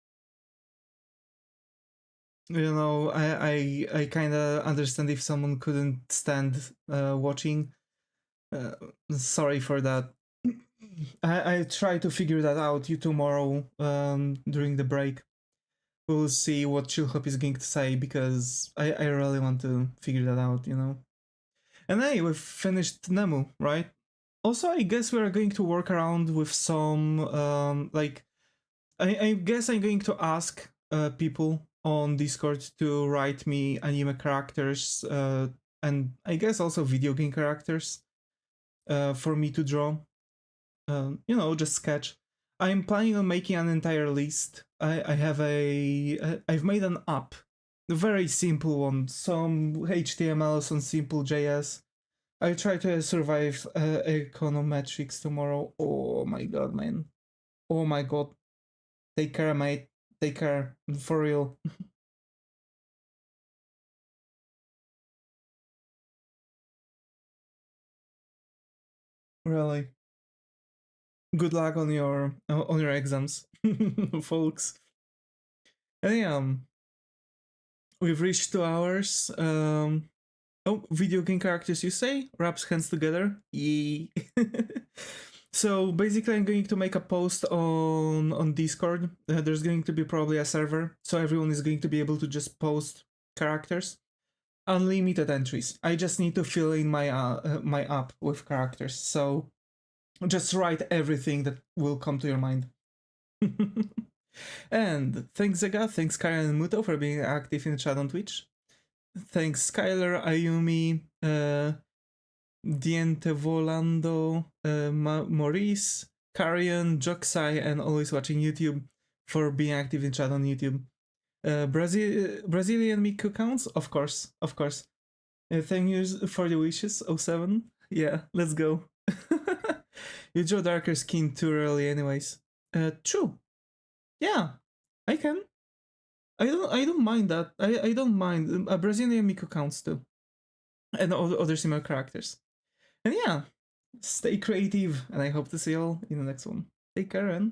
You know, I kind of understand if someone couldn't stand watching. Uh, Sorry for that. I try to figure that out you tomorrow during the break. We'll see what Chillhop is going to say because I really want to figure that out, you know. And hey, we've finished Nemu, right? Also, I guess we're going to work around with some like I guess I'm going to ask people on Discord to write me anime characters and I guess also video game characters for me to draw. You know, just sketch. I'm planning on making an entire list. I have I've made an app, a very simple one, some HTML, some simple JS. I try to survive econometrics tomorrow. Oh my god, man. Oh my god. Take care, mate. Take care. For real. Really. Good luck on your exams, folks. And yeah, we've reached 2 hours. Oh, video game characters, you say? Wraps hands together? Yee. So basically, I'm going to make a post on Discord. There's going to be probably a server, so everyone is going to be able to just post characters. Unlimited entries. I just need to fill in my app with characters. So just write everything that will come to your mind. And thanks Zega, thanks Karen and Muto for being active in the chat on Twitch. Thanks Skylar, Ayumi, Diente Volando, Maurice, Karian, Joksai, and always watching YouTube for being active in chat on YouTube. Brazilian Miku counts? Of course, of course. Thank you for the wishes, 07. Yeah, let's go. You draw darker skin too early anyways. True. Yeah, I can. I don't mind that. I don't mind. Brazilian Miku counts too. And other similar characters. And yeah, stay creative, and I hope to see you all in the next one. Take care, and